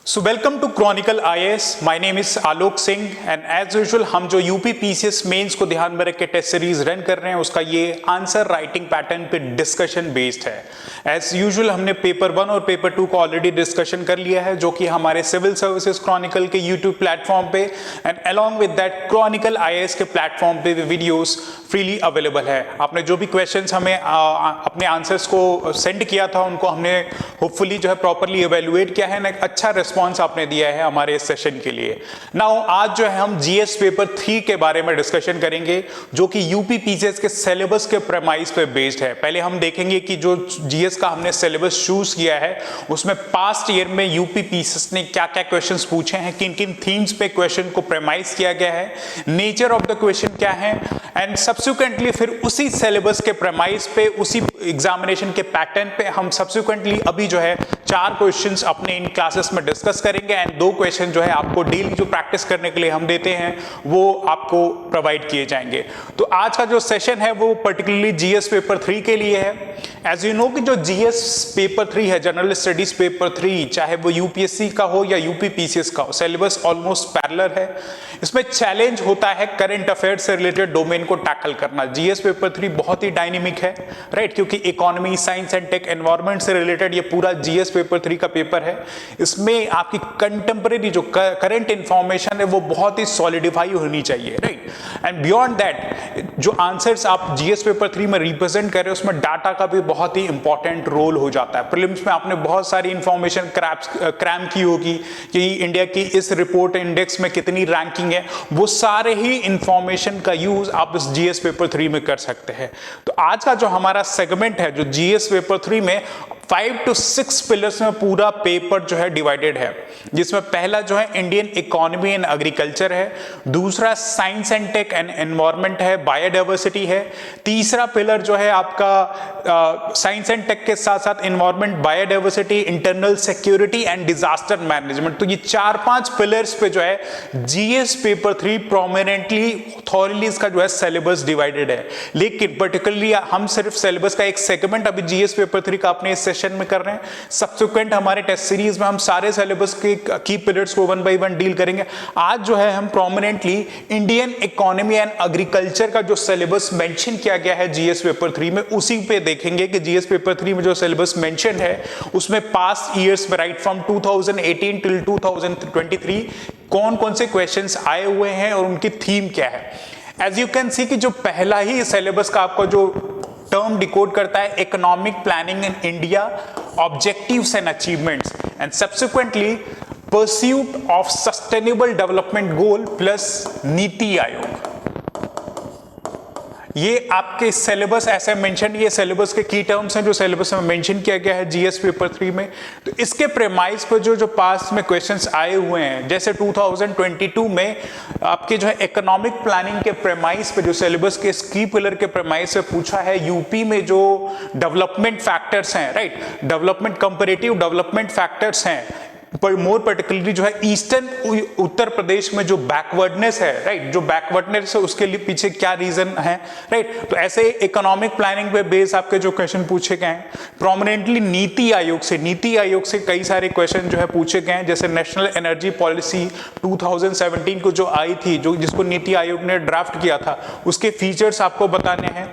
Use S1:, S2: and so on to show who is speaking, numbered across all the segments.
S1: So welcome to chronicle IAS. My name is Alok Singh and as usual हम जो UP PCS mains को ध्यान में रख के टेस्ट सीरीज रन कर रहे हैं उसका ये आंसर राइटिंग पैटर्न पे डिस्कशन बेस्ड है। एज यूजुअल हमने पेपर 1 और पेपर 2 को ऑलरेडी डिस्कशन कर लिया है जो कि हमारे सिविल सर्विसेज क्रॉनिकल के यूट्यूब प्लेटफॉर्म पे and along with that Chronicle IAS के प्लेटफॉर्म पे वीडियोस फ्रीली अवेलेबल है। आपने जो भी क्वेश्चंस हमें अपने आंसर्स को सेंड किया था उनको हमने होपफुली जो है प्रॉपरली इवेल्युएट किया है, एक अच्छा रिस्पॉन्स आपने दिया है हमारे इस सेशन के लिए। नाउ आज जो है हम जीएस पेपर 3 के बारे में डिस्कशन करेंगे जो कि यूपी पीसीएस के सिलेबस के प्रेमाइस पे बेस्ड है। पहले हम देखेंगे कि जो जीएस का हमने सिलेबस चूज किया है उसमें पास्ट ईयर में यूपी पीसीएस ने क्या क्या क्वेश्चंस पूछे हैं, किन किन थीम्स पे क्वेश्चन को प्रेमाइज किया गया है, नेचर ऑफ द क्वेश्चन क्या है एंड सब्सिक्वेंटली फिर उसी सिलेबस के प्रेमाइज पे उसी एग्जामिनेशन के पैटर्न पे हम सब्सिक्वेंटली अभी जो है 4 क्वेश्चंस अपने इन क्लासेस में डिस्कस करेंगे एंड 2 क्वेश्चन जो है आपको डेली जो प्रैक्टिस करने के लिए हम देते हैं वो आपको प्रोवाइड किए जाएंगे। तो आज का जो सेशन है वो पर्टिकुलरली जीएस पेपर 3 के लिए है। एज यू नो कि जो जीएस पेपर 3 है, जनरल स्टडीज पेपर 3, चाहे वो यूपीएससी का हो या यूपी पीसीएस का हो, सिलेबस ऑलमोस्ट पैरेलल है। इसमें चैलेंज होता है करंट अफेयर्स से रिलेटेड डोमेन को टैकल करना। जीएस पेपर 3 बहुत ही डायनेमिक है, राइट, क्योंकि economy, science and tech, environment से रिलेटेड ये पूरा जीएस पेपर 3 का पेपर है। इसमें आपकी कंटेम्परेरी जो करंट इंफॉर्मेशन है वो बहुत ही सॉलिडिफाई होनी चाहिए, राइट, एंड बियॉन्ड दैट जो आंसर्स आप जीएस पेपर 3 में रिप्रेजेंट कर रहे हो उसमें डाटा का भी बहुत ही इंपॉर्टेंट रोल हो जाता है। प्रीलिम्स में आपने बहुत सारी इंफॉर्मेशन क्रैम की होगी कि इंडिया की इस रिपोर्ट इंडेक्स में कितनी रैंकिंग है, वो सारे ही इंफॉर्मेशन का यूज आप इस जीएस पेपर 3 में कर सकते हैं। तो आज का जो हमारा सेगमेंट है जो जीएस पेपर 3 में 5 to 6 पिलर्स में पूरा पेपर जो है डिवाइडेड है, जिसमें पहला जो है इंडियन इकोनॉमी एंड एग्रीकल्चर है, दूसरा science and tech and environment है, बायोडाइवर्सिटी है, तीसरा पिलर जो है आपका साइंस एंड टेक के साथ साथ environment, biodiversity, internal security and disaster management. तो ये 4-5 पिलर्स पे जो है जीएस पेपर 3 प्रोमिनेंटली थॉरली इसका जो है सिलेबस डिवाइडेड है। लेकिन पर्टिकुलरली हम सिर्फ सिलेबस का एक सेगमेंट अभी जीएस पेपर 3 का अपने सेशन में कर रहे हैं। सब्सिक्वेंट हमारे टेस्ट सीरीज में हम सारे सिलेबस के की पिलर्स को 1 by 1 डील करेंगे। आज जो है हम prominently Indian economy and agriculture का जो सिलेबस मेंशन किया गया है जीएस पेपर 3 में उसी पे देखेंगे कि जीएस पेपर 3 में जो सिलेबस मेंशन है उसमें पास्ट ईयर्स में राइट फ्रॉम 2018 टिल 2023 कौन कौन से क्वेश्चंस आए हुए हैं और उनकी थीम क्या है। एज यू कैन सी कि जो पहला ही सिलेबस का आपको जो टर्म डिकोड करता है economic planning in India, objectives and achievements and subsequently pursuit of sustainable development goal plus NITI Aayog. ये आपके सिलेबस ऐसे मेंशन, ये सिलेबस के की टर्म्स हैं जो सिलेबस में मेंशन किया गया है जीएस पेपर 3 में। तो इसके प्रेमाइज पर जो पास्ट में क्वेश्चंस आए हुए हैं, जैसे 2022 में आपके जो है इकोनॉमिक प्लानिंग के प्रेमाइज पे जो सिलेबस के की पिलर के प्रेमाइज से पूछा है यूपी में जो डेवलपमेंट फैक्टर्स हैं, right, development comparative development factors हैं, पर मोर पर्टिकुलरली जो है ईस्टर्न उत्तर प्रदेश में जो बैकवर्डनेस है, राइट, जो बैकवर्डनेस है उसके लिए पीछे क्या रीजन है, राइट। तो ऐसे इकोनॉमिक प्लानिंग पे बेस आपके जो क्वेश्चन पूछे गए हैं। प्रोमिनेंटली नीति आयोग से कई सारे क्वेश्चन जो है पूछे गए हैं, जैसे नेशनल एनर्जी पॉलिसी 2017 को जो आई थी, जो जिसको नीति आयोग ने ड्राफ्ट किया था, उसके फीचर्स आपको बताने हैं।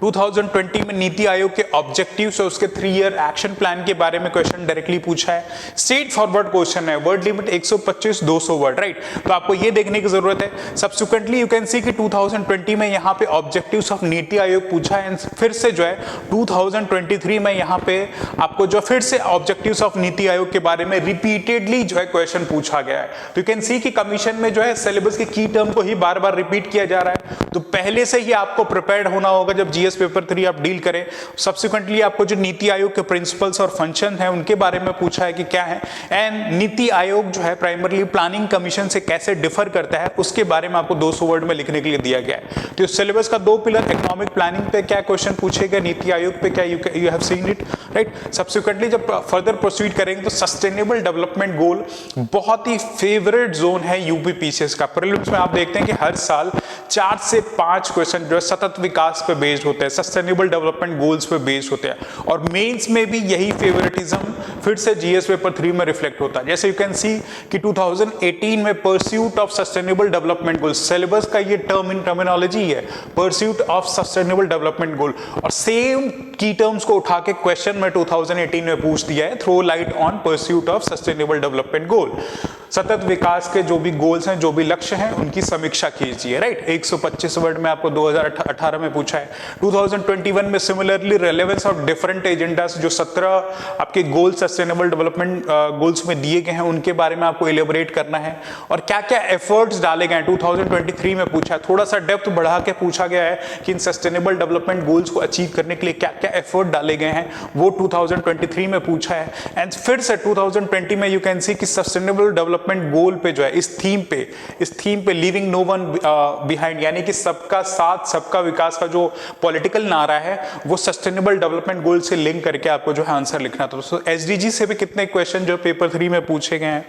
S1: 2020 में नीति आयोग के ऑब्जेक्टिव्स और उसके 3 ईयर एक्शन प्लान के बारे में क्वेश्चन डायरेक्टली पूछा है। स्ट्रेट फॉरवर्ड क्वेश्चन है, वर्ड लिमिट 125-200 वर्ड, राइट। तो आपको ये देखने की जरूरत है। सब्सिक्वेंटली यू कैन सी कि 2020 में यहाँ पे ऑब्जेक्टिव्स ऑफ नीति आयोग पूछा है, फिर से जो है 2023 में यहाँ पे आपको जो फिर से ऑब्जेक्टिव्स ऑफ नीति आयोग के बारे में रिपीटेडली जो है क्वेश्चन पूछा गया है। तो यू कैन सी कि कमीशन में जो है सिलेबस के की टर्म को ही बार बार रिपीट किया जा रहा है। तो पहले से ही आपको प्रिपेयर्ड होना होगा जब जीएस पेपर 3 आप डील करें। सब्सिक्वेंटली आपको जो नीति आयोग के प्रिंसिपल्स और फंक्शन है उनके बारे में पूछा है कि क्या है, एंड नीति आयोग जो है प्राइमरली प्लानिंग कमीशन से कैसे डिफर करता है उसके बारे में आपको 200 वर्ड में लिखने के लिए दिया गया है। तो सिलेबस का 2 पिलर, इकोनॉमिक प्लानिंग पे क्या क्वेश्चन पूछे गए, नीति आयोग पे क्या, you have seen it, right. Subsequently जब फर्दर प्रोसीड करेंगे तो सस्टेनेबल डेवलपमेंट गोल बहुत ही फेवरेट जोन है यूपी पीसीएस का। प्रीलिम्स में आप देखते हैं कि हर साल 4 से 5 क्वेश्चन जो है सतत विकास पे बेस्ड होते होते हैं, सस्टेनेबल डेवलपमेंट गोल्स पे बेस्ड होते हैं। और मेंस में भी यही फेवरेटिज्म फिर से जीएस पेपर 3 में रिफ्लेक्ट होता है। जैसे यू कैन सी कि 2018 में pursuit of sustainable development goal, syllabus का ये टर्मिनोलॉजी है, परस्यूट ऑफ सस्टेनेबल डेवलपमेंट गोल, और सेम की टर्म्स को उठा के क्वेश्चन में 2018 में पूछ दिया है, throw light on pursuit of sustainable development goal. सतत विकास के जो भी गोल्स हैं, जो भी लक्ष्य हैं, उनकी समीक्षा कीजिए, राइट। 125 वर्ड में आपको 2018 में पूछा है। 2021 में similarly relevance of different agendas, जो 17 आपके गोल सस्टेनेबल डेवलपमेंट गोल्स में दिए गए हैं, उनके बारे में आपको एलिबरेट करना है, और क्या क्या एफर्ट्स डाले गए हैं 2023 में पूछा है। थोड़ा सा डेप्थ बढ़ा के पूछा गया है कि इन सस्टेनेबल डेवलपमेंट गोल्स को अचीव करने के लिए क्या क्या एफर्ट डाले गए हैं, वो 2023 में पूछा है। एंड फिर से 2020 में यू कैन सी कि सस्टेनेबल डेवलपमेंट गोल पे जो है, इस थीम पे लीविंग नो वन बिहाइंड, यानी कि सबका साथ सबका विकास का जो पॉलिटिकल नारा है, वो सस्टेनेबल डेवलपमेंट गोल से लिंक करके आपको जो है आंसर लिखना था। तो एसडीजी से भी कितने क्वेश्चन जो पेपर 3 में पूछे गए हैं।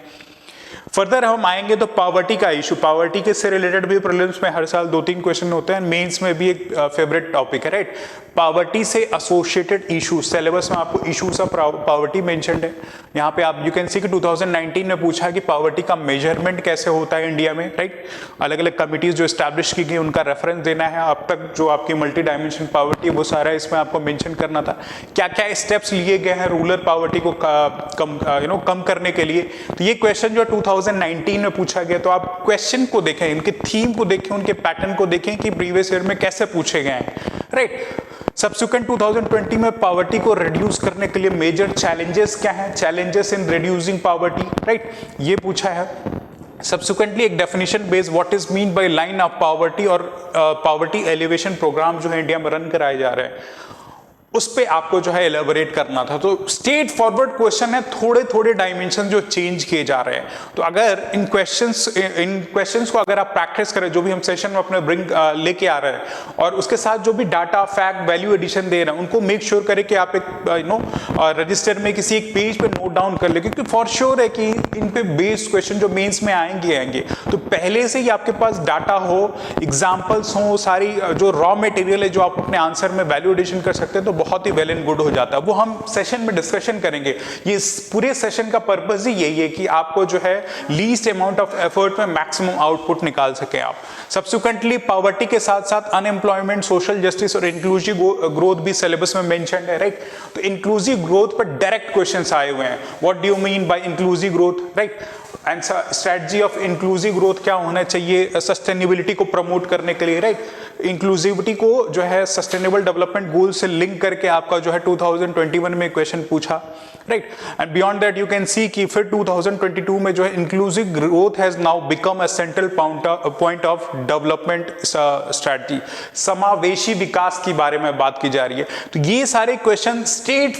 S1: फर्दर हम आएंगे तो पावर्टी का इशू, पावर्टी के से रिलेटेड भी प्रीलिम्स में हर साल 2-3 क्वेश्चन होते हैं, मेंस में भी एक फेवरेट टॉपिक है, राइट। पावर्टी से एसोसिएटेड इशू, सिलेबस में आपको इशूज ऑफ पावर्टी मेंशन्ड है। यहाँ पे आप यू कैन सी कि 2019 में पूछा है कि पावर्टी का मेजरमेंट कैसे होता है इंडिया में, राइट। अलग अलग कमिटीज जो एस्टैब्लिश की गई उनका रेफरेंस देना है। अब तक जो आपकी मल्टी डायमेंशन पावर्टी, वो सारा इसमें आपको मेंशन करना था। क्या क्या स्टेप्स लिए गए हैं रूरल पावर्टी को कम करने के लिए। तो ये क्वेश्चन जो 2019 में पूछा गया, तो आप क्वेश्चन को देखें, इनके थीम को देखें, उनके पैटर्न को देखें कि प्रीवियस ईयर में कैसे पूछे गए हैं, राइट। सब्सिक्वेंट 2020 में पावर्टी को रिड्यूस करने के लिए मेजर चैलेंजेस क्या हैं, challenges in reducing poverty, right, ये पूछा है। सब्सिक्वेंटली एक definition based what is mean by line of poverty, और पावर्टी एलिवेशन प्रोग्राम जो है इंडिया में रन कराए जा रहे हैं, उस पे आपको जो है एलेबोरेट करना था। तो स्ट्रेट फॉरवर्ड क्वेश्चन है, थोड़े थोड़े डायमेंशन जो चेंज किए जा रहे हैं। तो अगर इन क्वेश्चंस को अगर आप प्रैक्टिस करें, जो भी हम सेशन में अपने लेके आ रहे हैं, और उसके साथ जो भी डाटा फैक्ट वैल्यू एडिशन दे रहे हैं, उनको मेक श्योर करें कि आप एक रजिस्टर में किसी एक पेज पे नोट डाउन कर ले, क्योंकि फॉर श्योर है कि इन पे बेस्ड क्वेश्चन जो मेंस में आएंगे। तो पहले से ही आपके पास डाटा हो, एग्जाम्पल्स हो, सारी जो रॉ मटेरियल है जो आप अपने आंसर में वैल्यू एडिशन कर सकते हैं, तो बहुत ही वेल एंड गुड हो जाता है। वो हम सेशन में डिस्कशन करेंगे। ये पूरे सेशन का पर्पस ही यही है कि आपको जो है लीस्ट अमाउंट ऑफ एफर्ट में मैक्सिमम आउटपुट निकाल सके आप। सब्सिक्वेंटली पावर्टी के साथ साथ अनएम्प्लॉयमेंट, सोशल जस्टिस और इंक्लूसिव ग्रोथ भी सिलेबस में मेंशन्ड है, राइट। तो इंक्लूसिव ग्रोथ पर डायरेक्ट क्वेश्चंस आए हुए हैं। What do you mean by inclusive growth, right, and strategy of inclusive growth क्या होना चाहिए सस्टेनेबिलिटी को प्रमोट करने के लिए, राइट। इंक्लूसिविटी को जो है सस्टेनेबल डेवलपमेंट गोल से लिंक करके आपका जो है 2021 में क्वेश्चन पूछा, right. And beyond that you can see कि फिर 2022 में जो है inclusive growth has now become a central point of development strategy, समावेशी विकास के बारे में बात की जा रही है। तो ये सारे क्वेश्चन स्ट्रेट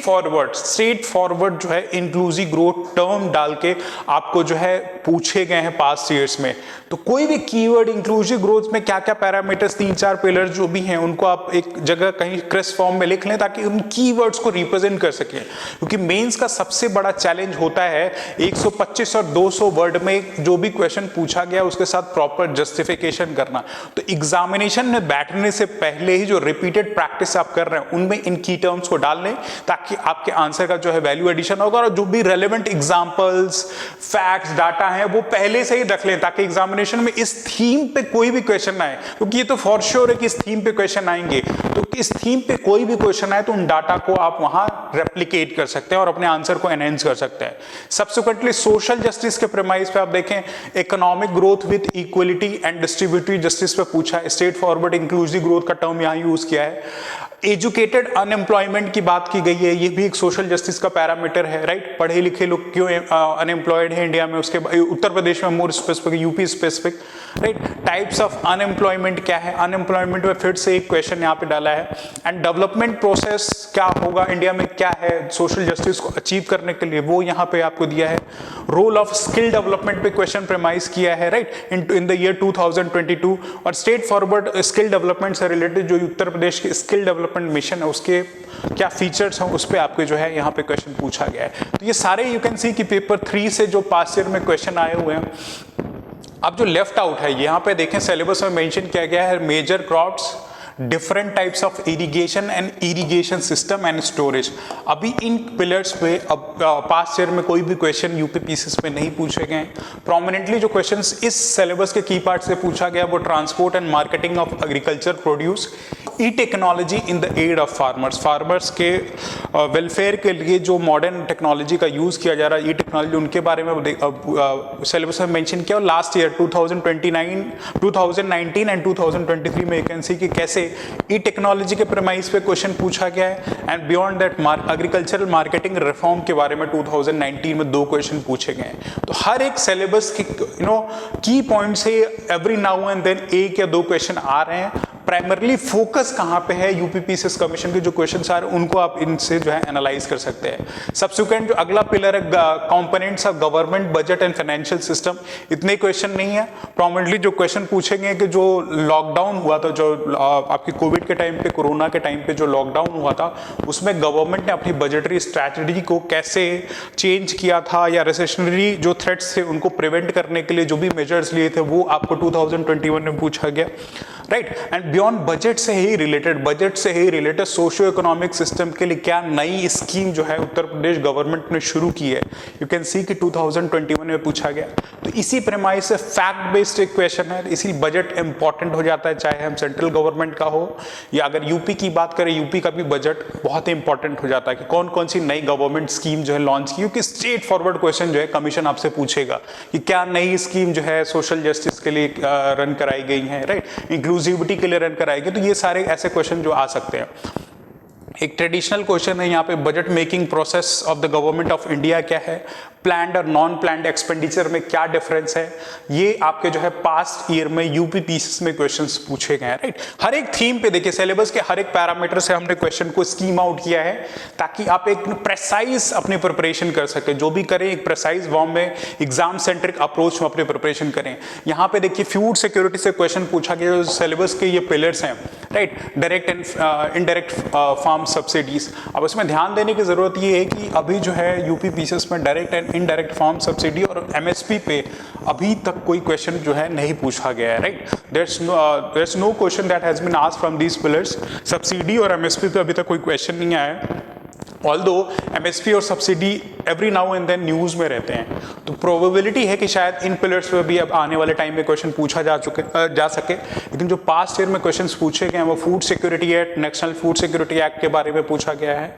S1: फॉरवर्ड जो है इंक्लूसिव ग्रोथ टर्म डाल के आपको जो है पूछे गए हैं पास्ट ईयर्स में। तो कोई भी कीवर्ड इंक्लूसिव ग्रोथ में क्या क्या पैरामीटर्स, 3-4 पिलर जो भी हैं, उनको आप एक जगह कहीं क्रिस्प फॉर्म में लिख लें ताकि उन कीवर्ड्स को रिप्रेजेंट कर सकें। क्योंकि मेंस का सबसे बड़ा चैलेंज होता है 125 और 200 वर्ड में जो भी क्वेश्चन पूछा गया उसके साथ प्रॉपर जस्टिफिकेशन करना। तो एग्जामिनेशन में बैठने से पहले ही जो रिपीटेड प्रैक्टिस आप कर रहे हैं उनमें इन की टर्म्स को डाल लें ताकि आपके आंसर का जो है वैल्यू एडिशन होगा, और जो भी रेलेवेंट एग्जांपल्स, फैक्ट्स, डाटा है वो पहले से ही रख लें ताकि एग्जामिनेशन में इस थीम पे कोई भी क्वेश्चन ना आए। क्योंकि ये तो फॉर श्योर है कि इस थीम पे क्वेश्चन आएंगे, तो इस थीम पे कोई भी क्वेश्चन आए तो उन डाटा को आप वहां रेप्लिकेट कर सकते हैं और अपने आंसर को एनहेंस कर सकते हैं। सब्सिक्वेंटली सोशल जस्टिस के प्रेमाइस पे आप देखें, economic growth with equality and distributive justice पे पूछा है। स्ट्रेट फॉरवर्ड इंक्लूसिव ग्रोथ का टर्म यहां यूज किया है। एजुकेटेड अनएम्प्लॉयमेंट की बात की गई है, ये भी एक सोशल जस्टिस का पैरामीटर है, राइट। पढ़े लिखे लोग क्यों अनएम्प्लॉयड है इंडिया में, उसके उत्तर प्रदेश में more specific, UP specific, right. Types of unemployment क्या है, अनएम्प्लॉयमेंट में फिर से एक क्वेश्चन यहाँ पे डाला है। एंड डेवलपमेंट प्रोसेस क्या होगा इंडिया में, क्या है सोशल जस्टिस को अचीव करने के लिए, वो यहाँ पे आपको दिया है। रोल ऑफ स्किल डेवलपमेंट पे क्वेश्चन प्रेमाइज किया है, राइट, इन द ईयर 2022। और स्ट्रेट फॉरवर्ड स्किल डेवलपमेंट से रिलेटेड जो उत्तर प्रदेश के स्किल डेवलपमेंट मिशन है उसके क्या फीचर्स हैं उस पे आपके जो है यहाँ पे क्वेश्चन पूछा गया है। तो ये सारे यू कैन सी कि पेपर 3 से जो पास्ट ईयर में क्वेश्चन आए हुए हैं। अब जो लेफ्ट आउट है यहाँ पे देखें, सिलेबस में मेंशन किया गया है major crops, different types of irrigation and irrigation system and storage. अभी इन पिलर्स पे अब पास्ट ईयर में कोई भी क्वेश्चन यूपी पीसीएस में नहीं पूछे गए। प्रोमिनेंटली जो क्वेश्चंस इस सिलेबस के की पार्ट से पूछा गया वो transport and marketing of agriculture produce, e technology in the aid of farmers, farmers के वेलफेयर के लिए जो मॉडर्न टेक्नोलॉजी का यूज किया जा रहा है, ई टेक्नोलॉजी, उनके बारे में सिलेबस में मेंशन किया। और लास्ट ईयर 2019 एंड 2023 में वैकेंसी की कैसे ई टेक्नोलॉजी के प्रेमाइस पे क्वेश्चन पूछा गया है। And beyond that agricultural marketing reform के बारे में 2019 में 2 क्वेश्चन पूछे गए हैं। तो हर एक सिलेबस की की पॉइंट से एवरी नाउ एंड देन 1 या 2 क्वेश्चन आ रहे हैं। प्राइमरली फोकस कहां पे है यूपी पीसीएस कमीशन के जो क्वेश्चंस आ रहे हैं उनको आप इनसे जो है एनालाइज कर सकते हैं। सब्सिक्वेंट जो अगला पिलर है components of government budget and financial system, इतने क्वेश्चन नहीं है। प्रोमिनेंटली जो क्वेश्चन पूछेंगे कि जो लॉकडाउन हुआ था, जो आपकी कोविड के टाइम पे, कोरोना के टाइम पे जो लॉकडाउन हुआ था, उसमें गवर्नमेंट ने अपनी बजटरी स्ट्रैटेजी को कैसे चेंज किया था, या रिसेशनरी जो थ्रेट्स थे उनको प्रिवेंट करने के लिए जो भी मेजर्स लिए थे वो आपको 2021 में पूछा गया, राइट। एंड बियॉन्ड बजट से ही रिलेटेड सोशियो इकोनॉमिक सिस्टम के लिए क्या नई स्कीम जो है उत्तर प्रदेश गवर्नमेंट ने शुरू की है, यू कैन सी कि 2021 में पूछा गया। तो इसी प्रेमाइस से फैक्ट बेस्ड एक क्वेश्चन है, इसी बजट इंपॉर्टेंट हो जाता है, चाहे हम सेंट्रल गवर्नमेंट का हो या अगर यूपी की बात करें, यूपी का भी बजट बहुत ही इंपॉर्टेंट हो जाता है कि कौन कौन सी नई गवर्नमेंट स्कीम जो है लॉन्च की, क्योंकि स्ट्रेट फॉरवर्ड क्वेश्चन जो है कमीशन आपसे पूछेगा कि क्या नई स्कीम जो है सोशल जस्टिस के लिए रन कराई गई है, राइट, इंक्लूसिविटी के लिए रन कराएगी। तो ये सारे ऐसे क्वेश्चन जो आ सकते हैं। एक ट्रेडिशनल क्वेश्चन है यहाँ पे, budget making process of the government of India क्या है, प्लान्ड और नॉन प्लान्ड एक्सपेंडिचर में क्या डिफरेंस है, ये आपके जो है पास्ट ईयर में यूपी पीसीएस में क्वेश्चंस पूछे गए हैं, राइट। हर एक थीम पे देखिए, सिलेबस के हर एक पैरामीटर से हमने क्वेश्चन को स्कीम आउट किया है ताकि आप एक प्रेसाइज अपनी प्रिपरेशन कर सके, जो भी करें एक प्रेसाइज फॉर्म में, एग्जाम सेंट्रिक अप्रोच में अपनी प्रिपरेशन करें। यहाँ पे देखिए फूड सिक्योरिटी से क्वेश्चन पूछा गया, जो सिलेबस के ये पिलर्स हैं, right, direct and indirect farm subsidies. अब इसमें ध्यान देने की जरूरत ये है कि अभी जो है यूपी पीसीएस में direct and indirect farm subsidy और एमएसपी पे अभी तक कोई क्वेश्चन जो है नहीं पूछा गया है, right. There is no question that has been asked from these pillars. Subsidy और एमएसपी पे अभी तक कोई क्वेश्चन नहीं आया है, ऑल्दो एमएसपी और subsidy every now and then news में रहते हैं। तो प्रोबेबिलिटी है कि शायद इन पिलर्स पे भी अब आने वाले टाइम में क्वेश्चन पूछा जा सके। लेकिन जो पास्ट ईयर में क्वेश्चंस पूछे गए हैं वो food security act, national food security act के बारे में पूछा गया है।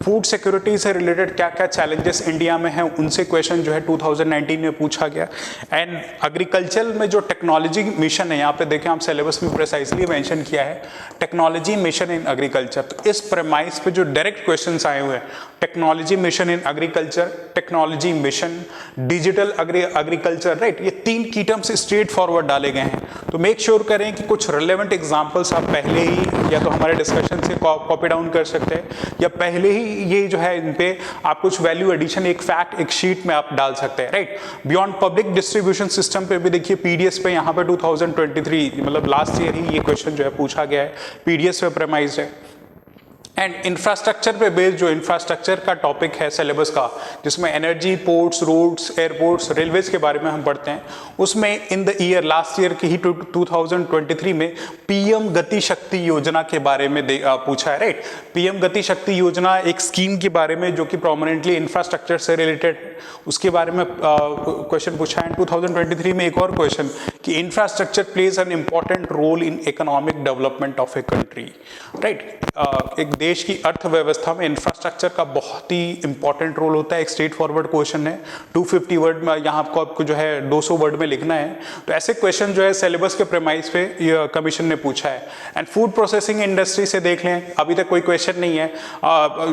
S1: फूड सिक्योरिटी से रिलेटेड क्या क्या चैलेंजेस इंडिया में हैं उनसे क्वेश्चन जो है 2019 में पूछा गया। एंड एग्रीकल्चर में जो टेक्नोलॉजी मिशन है, यहाँ पे देखें आप सिलेबस में प्रिसाइसली मेंशन किया है टेक्नोलॉजी मिशन इन एग्रीकल्चर। तो इस प्रेमाइस पे जो डायरेक्ट क्वेश्चंस आए हुए हैं, technology mission in agriculture, technology mission, digital agriculture, right, ये 3 की टर्म्स स्ट्रेट फॉरवर्ड डाले गए हैं। तो मेक श्योर करें कि कुछ रिलेवेंट एग्जांपल्स आप पहले ही या तो हमारे डिस्कशन से कॉपी डाउन कर सकते हैं या पहले ही ये जो है इन पे आप कुछ वैल्यू एडिशन, एक फैक्ट एक शीट में आप डाल सकते हैं, right. Beyond public distribution system पे भी देखिए पीडीएस पे यहाँ पे 2023 मतलब लास्ट ईयर ही ये क्वेश्चन जो है पूछा गया है, पीडीएस पे प्रेमाइज्ड है। एंड इंफ्रास्ट्रक्चर पे बेस्ड जो इंफ्रास्ट्रक्चर का टॉपिक है सिलेबस का, जिसमें energy, ports, roads, airports, railways के बारे में हम पढ़ते हैं, उसमें in the year last year की ही 2023 में पीएम गति शक्ति योजना के बारे में पूछा है, राइट। पीएम गति शक्ति योजना एक स्कीम के बारे में जो कि प्रोमिनेंटली इंफ्रास्ट्रक्चर से रिलेटेड, उसके बारे में क्वेश्चन पूछा है। 2023 में एक और क्वेश्चन कि infrastructure plays an important role in economic development of a country, right. एक देश की अर्थव्यवस्था में इंफ्रास्ट्रक्चर का बहुत ही इंपॉर्टेंट रोल होता है। एक स्ट्रेट फॉरवर्ड क्वेश्चन है, 250 वर्ड में, यहाँ आपको जो है 200 वर्ड में लिखना है। तो ऐसे क्वेश्चन जो है सिलेबस के प्रेमाइस पे कमीशन ने पूछा है। एंड फूड प्रोसेसिंग इंडस्ट्री से देख लें, अभी तक कोई क्वेश्चन नहीं है।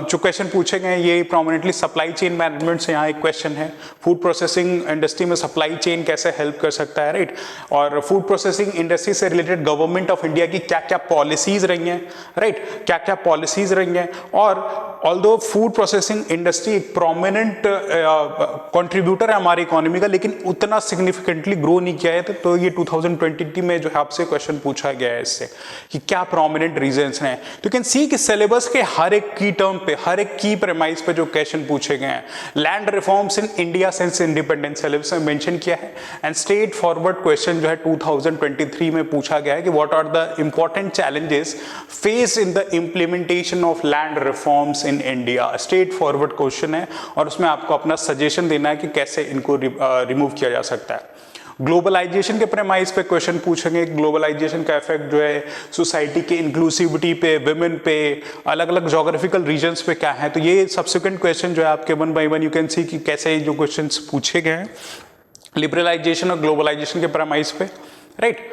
S1: जो क्वेश्चन पूछे गए ये प्रोमिनेंटली सप्लाई चेन मैनेजमेंट से यहाँ एक क्वेश्चन है, फूड प्रोसेसिंग इंडस्ट्री में सप्लाई चेन कैसे हेल्प कर सकता है, राइट। और फूड प्रोसेसिंग इंडस्ट्री से रिलेटेड गवर्नमेंट ऑफ इंडिया की क्या क्या पॉलिसीज रही हैं, राइट, क्या क्या पॉलिसीज रही हैं, और ऑल्दो फूड प्रोसेसिंग इंडस्ट्री एक प्रोमिनेंट कंट्रीब्यूटर है हमारी इकोनॉमी का, लेकिन उतना सिग्निफिकेंटली ग्रो नहीं किया है। तो ये 2020 में जो है आपसे क्वेश्चन पूछा गया है इससे कि क्या प्रोमिनेंट रीजंस हैं। तो यू कैन सी कि सिलेबस के हर एक की टर्म पे, हर एक की प्रेमाइज पे जो क्वेश्चन पूछे गए हैं, land reforms in India since independence syllabus में मेंशन किया है। एंड स्ट्रेट फॉरवर्ड क्वेश्चन जो है 2023 में पूछा गया है कि what are the important challenges face in the implementation of land reforms in India. Straightforward question है और उसमें आपको अपना सजेशन देना है कि कैसे इनको रिमूव किया जा सकता है। ग्लोबलाइजेशन के प्रेमाइज पे क्वेश्चन पूछेंगे, ग्लोबलाइजेशन का इफेक्ट जो है सोसाइटी के इंक्लूसिविटी पे, विमेन पे, अलग अलग जोग्राफिकल रीजन्स पे क्या है। तो ये सब्सिक्वेंट क्वेश्चन जो है आपके 1 by 1 यू कैन सी कि कैसे जो क्वेश्चंस पूछे गए हैं लिबरलाइजेशन और ग्लोबलाइजेशन के प्रेमाइज पे, राइट।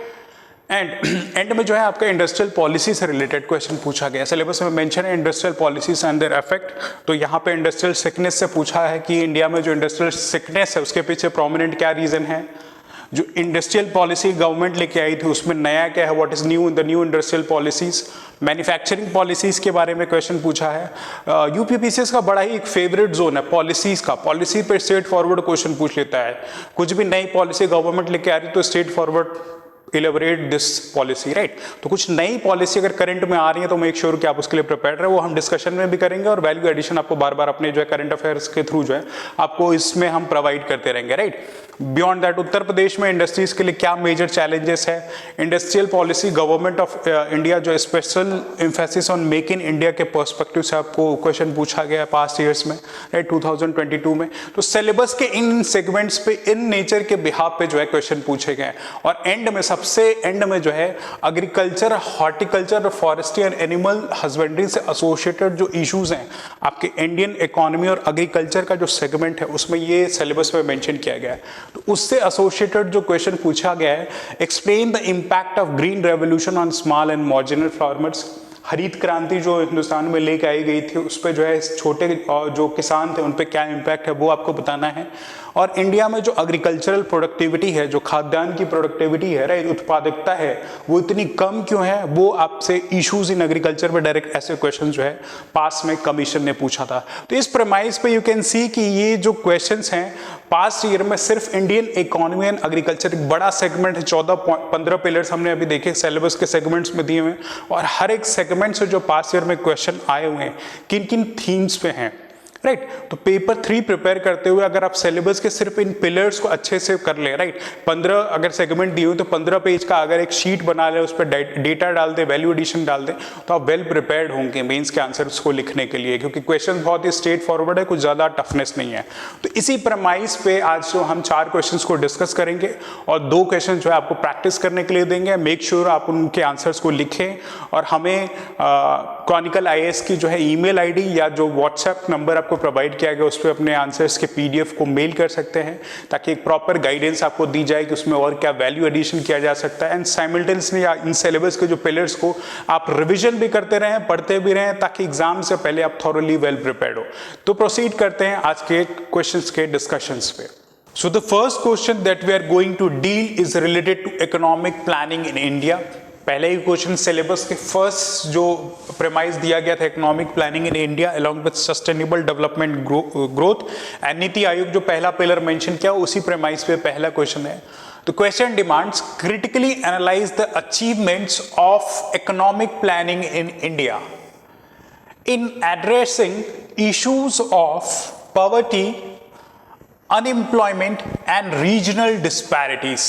S1: एंड में जो है आपका इंडस्ट्रियल पॉलिसी से रिलेटेड क्वेश्चन पूछा गया। सिलेबस में मेंशन है industrial policies and their effect. तो यहाँ पे इंडस्ट्रियल सिकनेस से पूछा है कि इंडिया में जो इंडस्ट्रियल सिकनेस है उसके पीछे प्रोमिनेंट क्या रीजन है। जो इंडस्ट्रियल पॉलिसी गवर्नमेंट लेके आई थी उसमें नया क्या है, what is new in the new industrial policies. Manufacturing policies के बारे में क्वेश्चन पूछा है। यूपीपीसीएस का बड़ा ही एक फेवरेट जोन है पॉलिसीज का, पॉलिसी पे स्ट्रेट फॉरवर्ड क्वेश्चन पूछ लेता है। कुछ भी नई पॉलिसी गवर्नमेंट लेके आ रही तो straight forward elaborate this policy, right. तो कुछ नई पॉलिसी अगर करंट में आ रही है तो मेक श्योर कि आप उसके लिए प्रिपेयर रहे। वो हम डिस्कशन में भी करेंगे और वैल्यू एडिशन आपको बार बार अपने जो है करंट अफेयर्स के थ्रू जो है आपको इसमें हम प्रोवाइड करते रहेंगे, right. Beyond that Uttar Pradesh में इंडस्ट्रीज के लिए क्या मेजर चैलेंजेस है। Industrial policy government of India जो special emphasis on make in India के पर्सपेक्टिव से आपको क्वेश्चन पूछा गया पास्ट ईयर्स में, राइट, 2022 में। तो सिलेबस के इन सेगमेंट्स पे, इन नेचर के बिहाफ पे जो है क्वेश्चन पूछे गए। और एंड में, सबसे एंड में जो है agriculture, horticulture, forestry and animal husbandry से एसोसिएटेड जो इश्यूज हैं आपके इंडियन इकोनॉमी और एग्रीकल्चर का जो सेगमेंट है उसमें ये सिलेबस में मेंशन किया गया है। तो उससे एसोसिएटेड जो क्वेश्चन पूछा गया है, explain the impact of green revolution on small and marginal farmers. हरित क्रांति जो हिंदुस्तान में लेके आई गई थी उस पर जो है छोटे जो किसान थे उन पे क्या इम्पैक्ट है वो आपको बताना है। और इंडिया में जो एग्रीकल्चरल प्रोडक्टिविटी है, जो खाद्यान्न की प्रोडक्टिविटी है, राइट, उत्पादकता है, वो इतनी कम क्यों है, वो आपसे इश्यूज इन एग्रीकल्चर में डायरेक्ट ऐसे क्वेश्चन जो है पास में कमीशन ने पूछा था। तो इस प्रेमाइज पे यू कैन सी कि ये जो क्वेश्चंस हैं पास्ट ईयर में सिर्फ इंडियन इकोनॉमी एंड एग्रीकल्चर एक बड़ा सेगमेंट है। 15 पिलर्स हमने अभी देखे सिलेबस के सेगमेंट्स में दिए हुए और हर एक सेगमेंट से जो पास्ट ईयर में क्वेश्चन आए हुए हैं किन किन थीम्स पे हैं, राइट। तो पेपर 3 प्रिपेयर करते हुए अगर आप सिलेबस के सिर्फ इन पिलर्स को अच्छे से कर ले, राइट, 15 अगर सेगमेंट दिए हो तो 15 पेज का अगर एक शीट बना ले, उस पर डेटा डाल दे, वैल्यू एडिशन डाल दे, तो आप वेल प्रिपेयर्ड होंगे मेंस के आंसर्स को लिखने के लिए, क्योंकि क्वेश्चन बहुत ही स्ट्रेट फॉरवर्ड है, कुछ ज़्यादा टफनेस नहीं है। तो इसी प्रमाइस पे आज जो हम 4 क्वेश्चन को डिस्कस करेंगे और 2 क्वेश्चन जो है आपको प्रैक्टिस करने के लिए देंगे। मेक श्योर आप उनके आंसर्स को लिखें और हमें क्रॉनिकल IAS की जो है ईमेल ID या जो व्हाट्सएप नंबर आपको प्रोवाइड किया गया उस पर अपने आंसर्स के PDF को मेल कर सकते हैं, ताकि एक प्रॉपर गाइडेंस आपको दी जाए कि उसमें और क्या वैल्यू एडिशन किया जा सकता है। एंड साइमल्टेनियसली इन सिलेबस के जो पिलर्स को आप रिविजन भी करते रहें, पढ़ते भी रहें, ताकि एग्जाम से पहले आप थॉरली वेल प्रिपेयर्ड हो। तो प्रोसीड करते हैं आज के क्वेश्चंस के डिस्कशंस पे। So the first question that we are going to deal is related to economic planning in India. पहले ही क्वेश्चन सिलेबस के फर्स्ट जो प्रेमाइज दिया गया था, economic planning in India along with sustainable development growth and NITI Aayog जो पहला pillar mention किया उसी प्रेमाइज पे पहला क्वेश्चन है। तो question demands critically analyse the achievements of economic planning in India in addressing issues of poverty, unemployment and regional disparities,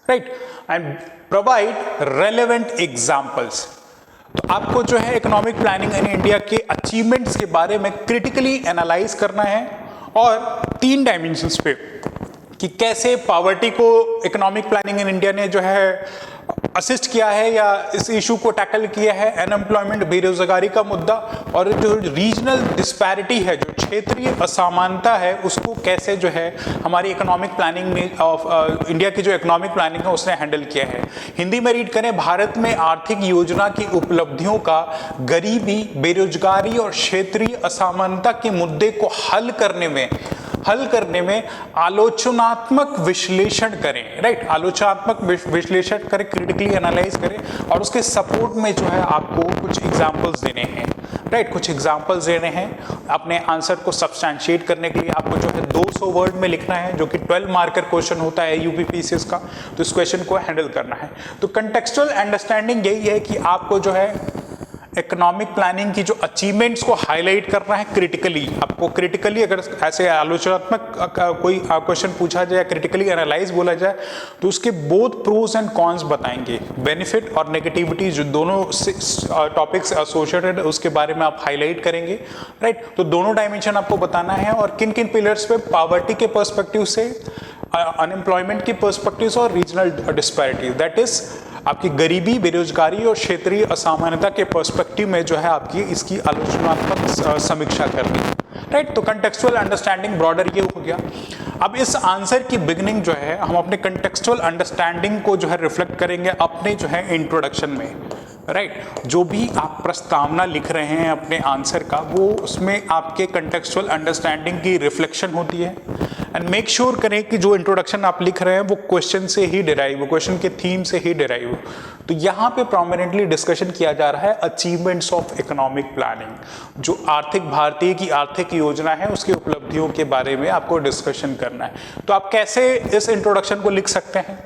S1: right, and provide relevant examples। तो आपको जो है इकोनॉमिक प्लानिंग इन इंडिया के achievements के बारे में क्रिटिकली एनालाइज करना है और 3 डायमेंशंस पे कि कैसे पॉवर्टी को इकोनॉमिक प्लानिंग इन इंडिया ने जो है असिस्ट किया है या इस इशू को टैकल किया है, अनएम्प्लॉयमेंट, बेरोजगारी का मुद्दा, और जो रीजनल डिस्पैरिटी है, जो क्षेत्रीय असमानता है, उसको कैसे जो है हमारी इकोनॉमिक प्लानिंग में ऑफ इंडिया की जो इकोनॉमिक प्लानिंग है उसने हैंडल किया है। हिंदी में रीड करें, भारत में आर्थिक योजना की उपलब्धियों का गरीबी, बेरोजगारी और क्षेत्रीय असमानता के मुद्दे को हल करने में आलोचनात्मक विश्लेषण करें, राइट, आलोचनात्मक विश्लेषण करें, क्रिटिकली एनालाइज करें और उसके सपोर्ट में जो है आपको कुछ एग्जांपल्स देने हैं, राइट। कुछ एग्जांपल्स देने हैं, अपने आंसर को सब्सटैंशिएट करने के लिए आपको जो है 200 वर्ड में लिखना है, जो कि 12 मार्कर क्वेश्चन होता है यूपीपीसीएस का। तो इस क्वेश्चन को हैंडल करना है। तो कंटेक्सचुअल अंडरस्टैंडिंग यही है कि आपको जो है इकोनॉमिक प्लानिंग की जो अचीवमेंट्स को हाईलाइट करना है क्रिटिकली। आपको क्रिटिकली अगर ऐसे आलोचनात्मक कोई क्वेश्चन पूछा जाए, क्रिटिकली एनालाइज बोला जाए, तो उसके बोथ प्रोज एंड कॉन्स बताएंगे, बेनिफिट और नेगेटिविटी जो दोनों टॉपिक्स एसोसिएटेड उसके बारे में आप हाईलाइट करेंगे, राइट। तो दोनों डायमेंशन आपको बताना है और किन किन पिलर्स पे, पॉवर्टी के पर्सपेक्टिव से, अनएम्प्लॉयमेंट के पर्सपेक्टिव से और रीजनल डिस्पैरिटी, दैट इज आपकी गरीबी, बेरोजगारी और क्षेत्रीय असामान्यता के पर्सपेक्टिव में जो है आपकी इसकी आलोचनात्मक समीक्षा करनी, राइट। तो कंटेक्सचुअल अंडरस्टैंडिंग ब्रॉडर ये हो गया। अब इस आंसर की बिगनिंग जो है हम अपने कंटेक्सचुअल अंडरस्टैंडिंग को जो है रिफ्लेक्ट करेंगे अपने जो है इंट्रोडक्शन में, राइट। जो भी आप प्रस्तावना लिख रहे हैं अपने आंसर का, वो उसमें आपके कंटेक्सचुअल अंडरस्टैंडिंग की रिफ्लेक्शन होती है। एंड मेक श्योर करें कि जो इंट्रोडक्शन आप लिख रहे हैं वो क्वेश्चन से ही डिराइव हो, क्वेश्चन के थीम से ही डिराइव हो। तो यहाँ पे प्रोमिनेंटली डिस्कशन किया जा रहा है अचीवमेंट्स ऑफ इकोनॉमिक प्लानिंग, जो आर्थिक भारतीय की आर्थिक योजना है उसकी उपलब्धियों के बारे में आपको डिस्कशन करना है। तो आप कैसे इस इंट्रोडक्शन को लिख सकते हैं?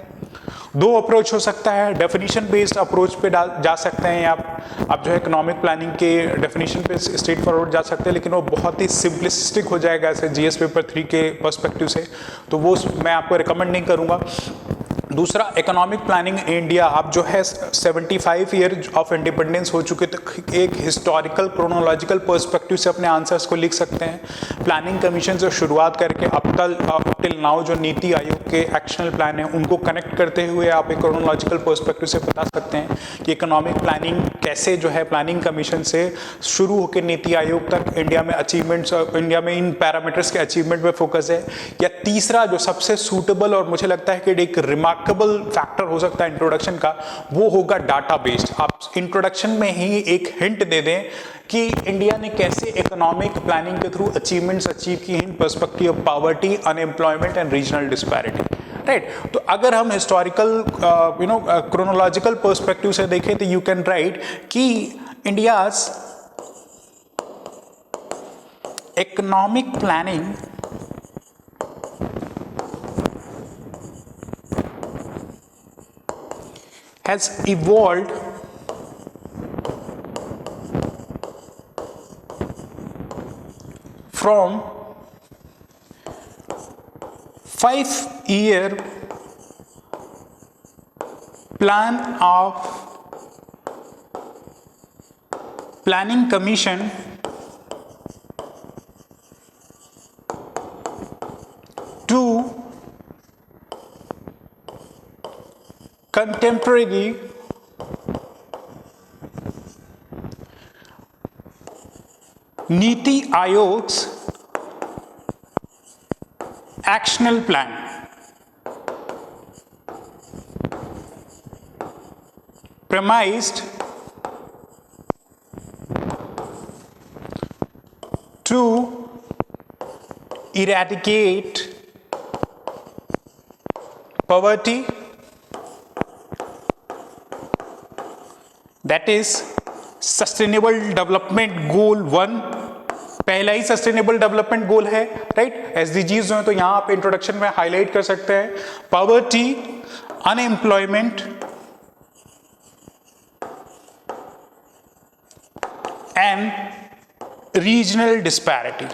S1: दो अप्रोच हो सकता है, डेफिनेशन बेस्ड अप्रोच पे जा सकते हैं आप जो है इकोनॉमिक प्लानिंग के डेफिनेशन पे स्ट्रेट फॉरवर्ड जा सकते हैं, लेकिन वो बहुत ही सिंपलिस्टिक हो जाएगा ऐसे जीएस पेपर 3 के पर्सपेक्टिव से, तो वो मैं आपको रिकमेंड नहीं करूंगा। दूसरा, इकोनॉमिक प्लानिंग इंडिया, आप जो है 75 ईयर ऑफ इंडिपेंडेंस हो चुके, तो एक हिस्टोरिकल क्रोनोलॉजिकल पर्सपेक्टिव से अपने आंसर्स को लिख सकते हैं। प्लानिंग कमीशन से शुरुआत करके अब टिल नाउ जो नीति आयोग के एक्शनल प्लान है उनको कनेक्ट करते हुए आप एक क्रोनोलॉजिकल पर्सपेक्टिव से बता सकते हैं कि इकोनॉमिक प्लानिंग कैसे जो है प्लानिंग कमीशन से शुरू होकर नीति आयोग तक इंडिया में अचीवमेंट्स, इंडिया में इन पैरामीटर्स के अचीवमेंट पे फोकस है। या तीसरा जो सबसे सूटेबल और मुझे लगता है कि एक रिमार्केबल फैक्टर हो सकता है इंट्रोडक्शन का, वो होगा डाटा बेस्ड। आप इंट्रोडक्शन में ही एक हिंट दे दें कि इंडिया ने कैसे इकोनॉमिक प्लानिंग के थ्रू अचीवमेंट्स अचीव की in perspective of poverty, unemployment and regional disparity, right. तो अगर हम हिस्टोरिकल क्रोनोलॉजिकल पर्सपेक्टिव से देखें तो यू कैन राइट कि India's economic planning has evolved from 5-year plan of planning commission to contemporary नीति आयोग's actional plan, premised to eradicate poverty, that is sustainable development गोल 1, पहला ही sustainable development गोल है, right. SDGs जो है तो यहां आप इंट्रोडक्शन में हाईलाइट कर सकते हैं poverty, unemployment and regional disparity.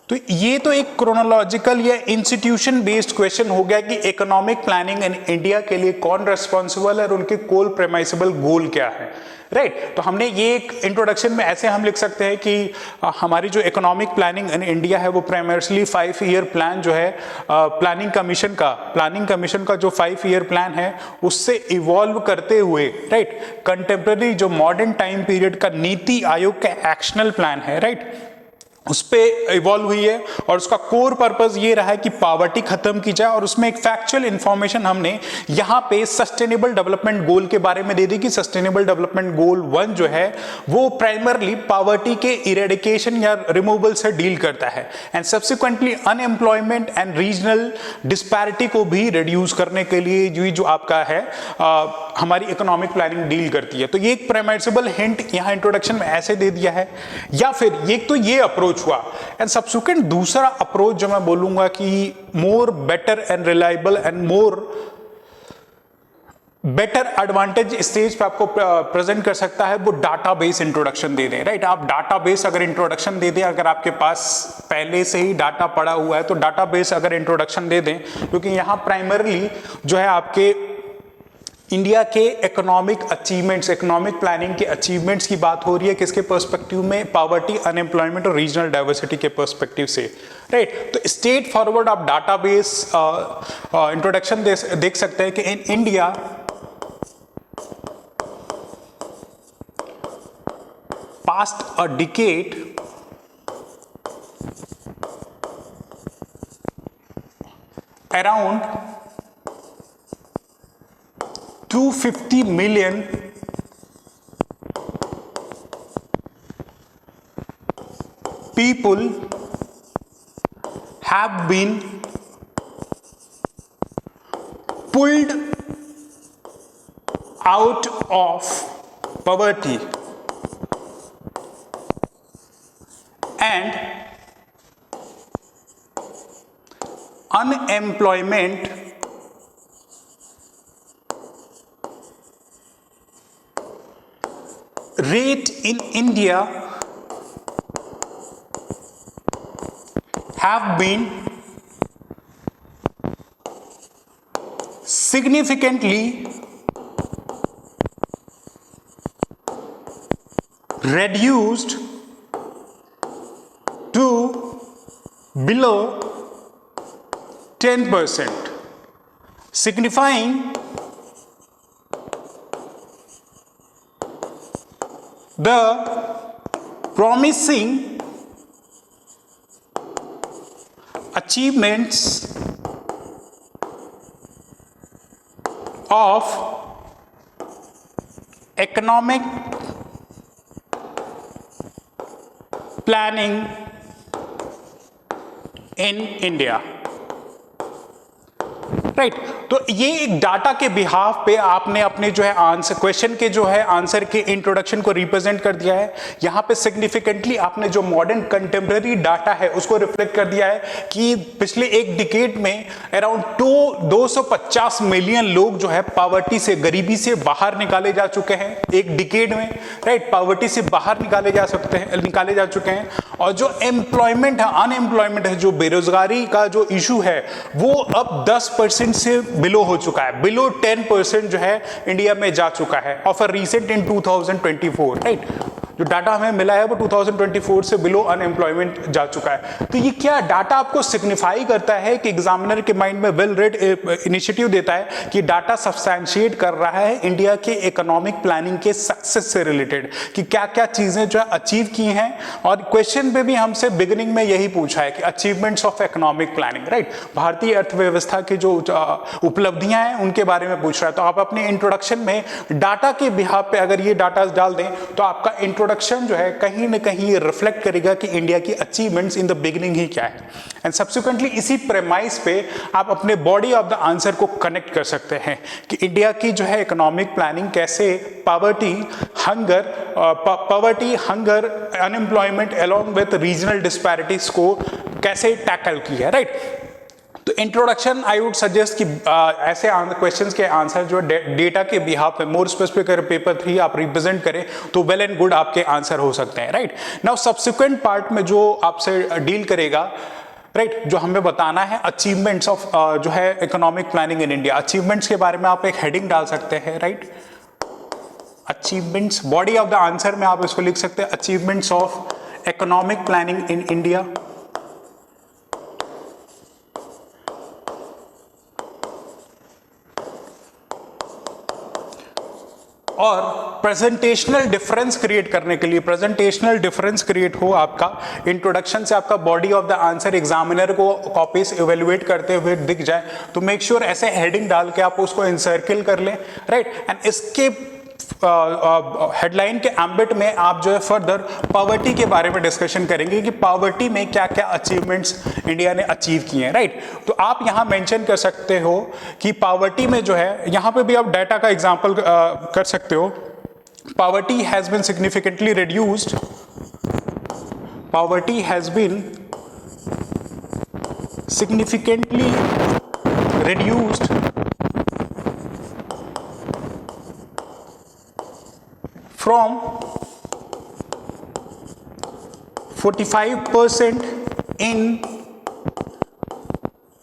S1: तो ये तो एक क्रोनोलॉजिकल या इंस्टीट्यूशन बेस्ड क्वेश्चन हो गया कि इकोनॉमिक प्लानिंग इन इंडिया के लिए कौन रेस्पॉन्सिबल है और उनके कोल प्रेमाइसेबल गोल क्या है, राइट। तो हमने ये एक इंट्रोडक्शन में ऐसे हम लिख सकते हैं कि हमारी जो इकोनॉमिक प्लानिंग इन इंडिया है वो प्राइमरली 5-ईयर प्लान जो है प्लानिंग कमीशन का जो 5-ईयर प्लान है उससे इवॉल्व करते हुए, राइट, कंटेम्प्रेरी जो मॉडर्न टाइम पीरियड का नीति आयोग का एक्शनल प्लान है, राइट, उस पे इवॉल्व हुई है और उसका कोर पर्पस ये रहा है कि पॉवर्टी खत्म की जाए। और उसमें एक फैक्चुअल इंफॉर्मेशन हमने यहाँ पे सस्टेनेबल डेवलपमेंट गोल के बारे में दे दी कि सस्टेनेबल डेवलपमेंट गोल 1 जो है वो प्राइमरली पॉवर्टी के इरेडिकेशन या रिमूवल से डील करता है and subsequently unemployment and regional disparity को भी रिड्यूस करने के लिए ये जो आपका है हमारी इकोनॉमिक प्लानिंग डील करती है। तो ये एक प्रेमाइजेबल हिंट यहाँ इंट्रोडक्शन में ऐसे दे दिया है। या फिर ये तो ये अप्रोच हुआ एंड सब्सिक्वेंट दूसरा अप्रोच जो मैं बोलूंगा कि more better and reliable and more better advantage stage पे आपको प्रेजेंट कर सकता है वो डाटाबेस इंट्रोडक्शन दे दें, राइट। आप डाटाबेस अगर इंट्रोडक्शन दे दें, अगर आपके पास पहले से ही डाटा पड़ा हुआ है तो डाटाबेस अगर इंट्रोडक्शन दे दें, क्योंकि यहां प्राइमरली जो है आपके इंडिया के इकोनॉमिक अचीवमेंट्स, इकोनॉमिक प्लानिंग के अचीवमेंट्स की बात हो रही है किसके पर्सपेक्टिव में, पॉवर्टी, अनएम्प्लॉयमेंट और रीजनल डाइवर्सिटी के पर्सपेक्टिव से, राइट। तो स्ट्रेट फॉरवर्ड आप डाटाबेस इंट्रोडक्शन देख सकते हैं कि in India past a decade around 250 million people have been pulled out of poverty and unemployment rate in India have been significantly reduced to below 10%, signifying the promising achievements of economic planning in India, right. तो ये एक data के behalf पे आपने अपने जो है answer, question के जो है आंसर के इंट्रोडक्शन को रिप्रेजेंट कर दिया है। यहाँ पे सिग्निफिकेंटली आपने जो मॉडर्न कंटेम्प्रेरी डाटा है उसको रिफ्लेक्ट कर दिया है कि पिछले एक डिकेड में अराउंड 250 मिलियन लोग जो है पॉवर्टी से, गरीबी से बाहर निकाले जा चुके हैं एक डिकेड में, राइट। पॉवर्टी से बाहर निकाले जा चुके हैं। और जो एम्प्लॉयमेंट है, अनएम्प्लॉयमेंट है, जो बेरोजगारी का जो इशू है वो अब 10% से बिलो हो चुका है, बिलो 10% जो है इंडिया में जा चुका है of a recent in 2024, right. जो डाटा हमें मिला है वो 2024 से बिलो अनएम्प्लॉयमेंट जा चुका है। तो ये क्या डाटा आपको सिग्निफाई करता है कि एग्जामिनर के माइंड में वेल रेड इनिशिएटिव देता है कि डाटा सब्सटैंशिएट कर रहा है इंडिया के इकोनॉमिक प्लानिंग के सक्सेस से रिलेटेड कि क्या क्या चीजें जो है अचीव की हैं। और क्वेश्चन पे भी हमसे बिगिनिंग में यही पूछा है कि achievements of economic planning, right. भारतीय अर्थव्यवस्था की जो उपलब्धियां हैं उनके बारे में पूछ रहा है। तो आप अपने इंट्रोडक्शन में डाटा के बिहाफ पे अगर ये डाटा डाल दें तो आपका इंट्रोडक्शन जो है कहीं ना कहीं रिफ्लेक्ट करेगा कि इंडिया की अचीवमेंट्स इन द बिगिनिंग ही क्या है। एंड सब्सिक्वेंटली इसी प्रेमाइस पे आप अपने बॉडी ऑफ द आंसर को कनेक्ट कर सकते हैं कि इंडिया की जो है इकोनॉमिक प्लानिंग कैसे poverty, hunger, unemployment along with regional disparities को कैसे टैकल की है, राइट। तो इंट्रोडक्शन आई वुड सजेस्ट कि ऐसे क्वेश्चंस के आंसर जो डेटा के बिहाफ पे मोर स्पेसिफिक अगर पेपर 3 आप रिप्रेजेंट करें तो वेल एंड गुड आपके आंसर हो सकते हैं, राइट। नाउ सब्सिक्वेंट पार्ट में जो आपसे डील करेगा, राइट, जो हमें बताना है अचीवमेंट्स ऑफ जो है economic planning in India. Achievements के बारे में आप एक हेडिंग डाल सकते हैं, right. Achievements, body of the answer में आप इसको लिख सकते हैं achievements of economic planning in India. और प्रेजेंटेशनल डिफरेंस क्रिएट करने के लिए, प्रेजेंटेशनल डिफरेंस क्रिएट हो आपका इंट्रोडक्शन से आपका body of the answer examiner को कॉपीज इवेल्युएट करते हुए दिख जाए, तो मेक श्योर ऐसे हेडिंग डाल के आप उसको इंसर्किल कर लें, राइट। एंड इसके हेडलाइन के एम्बिट में आप जो है फर्दर पॉवर्टी के बारे में डिस्कशन करेंगे कि पॉवर्टी में क्या क्या अचीवमेंट्स इंडिया ने अचीव किए हैं, राइट। तो आप यहां मेंशन कर सकते हो कि पॉवर्टी में जो है, यहां पे भी आप डाटा का एग्जांपल कर सकते हो। Poverty has been significantly reduced, poverty has been significantly reduced from 45% in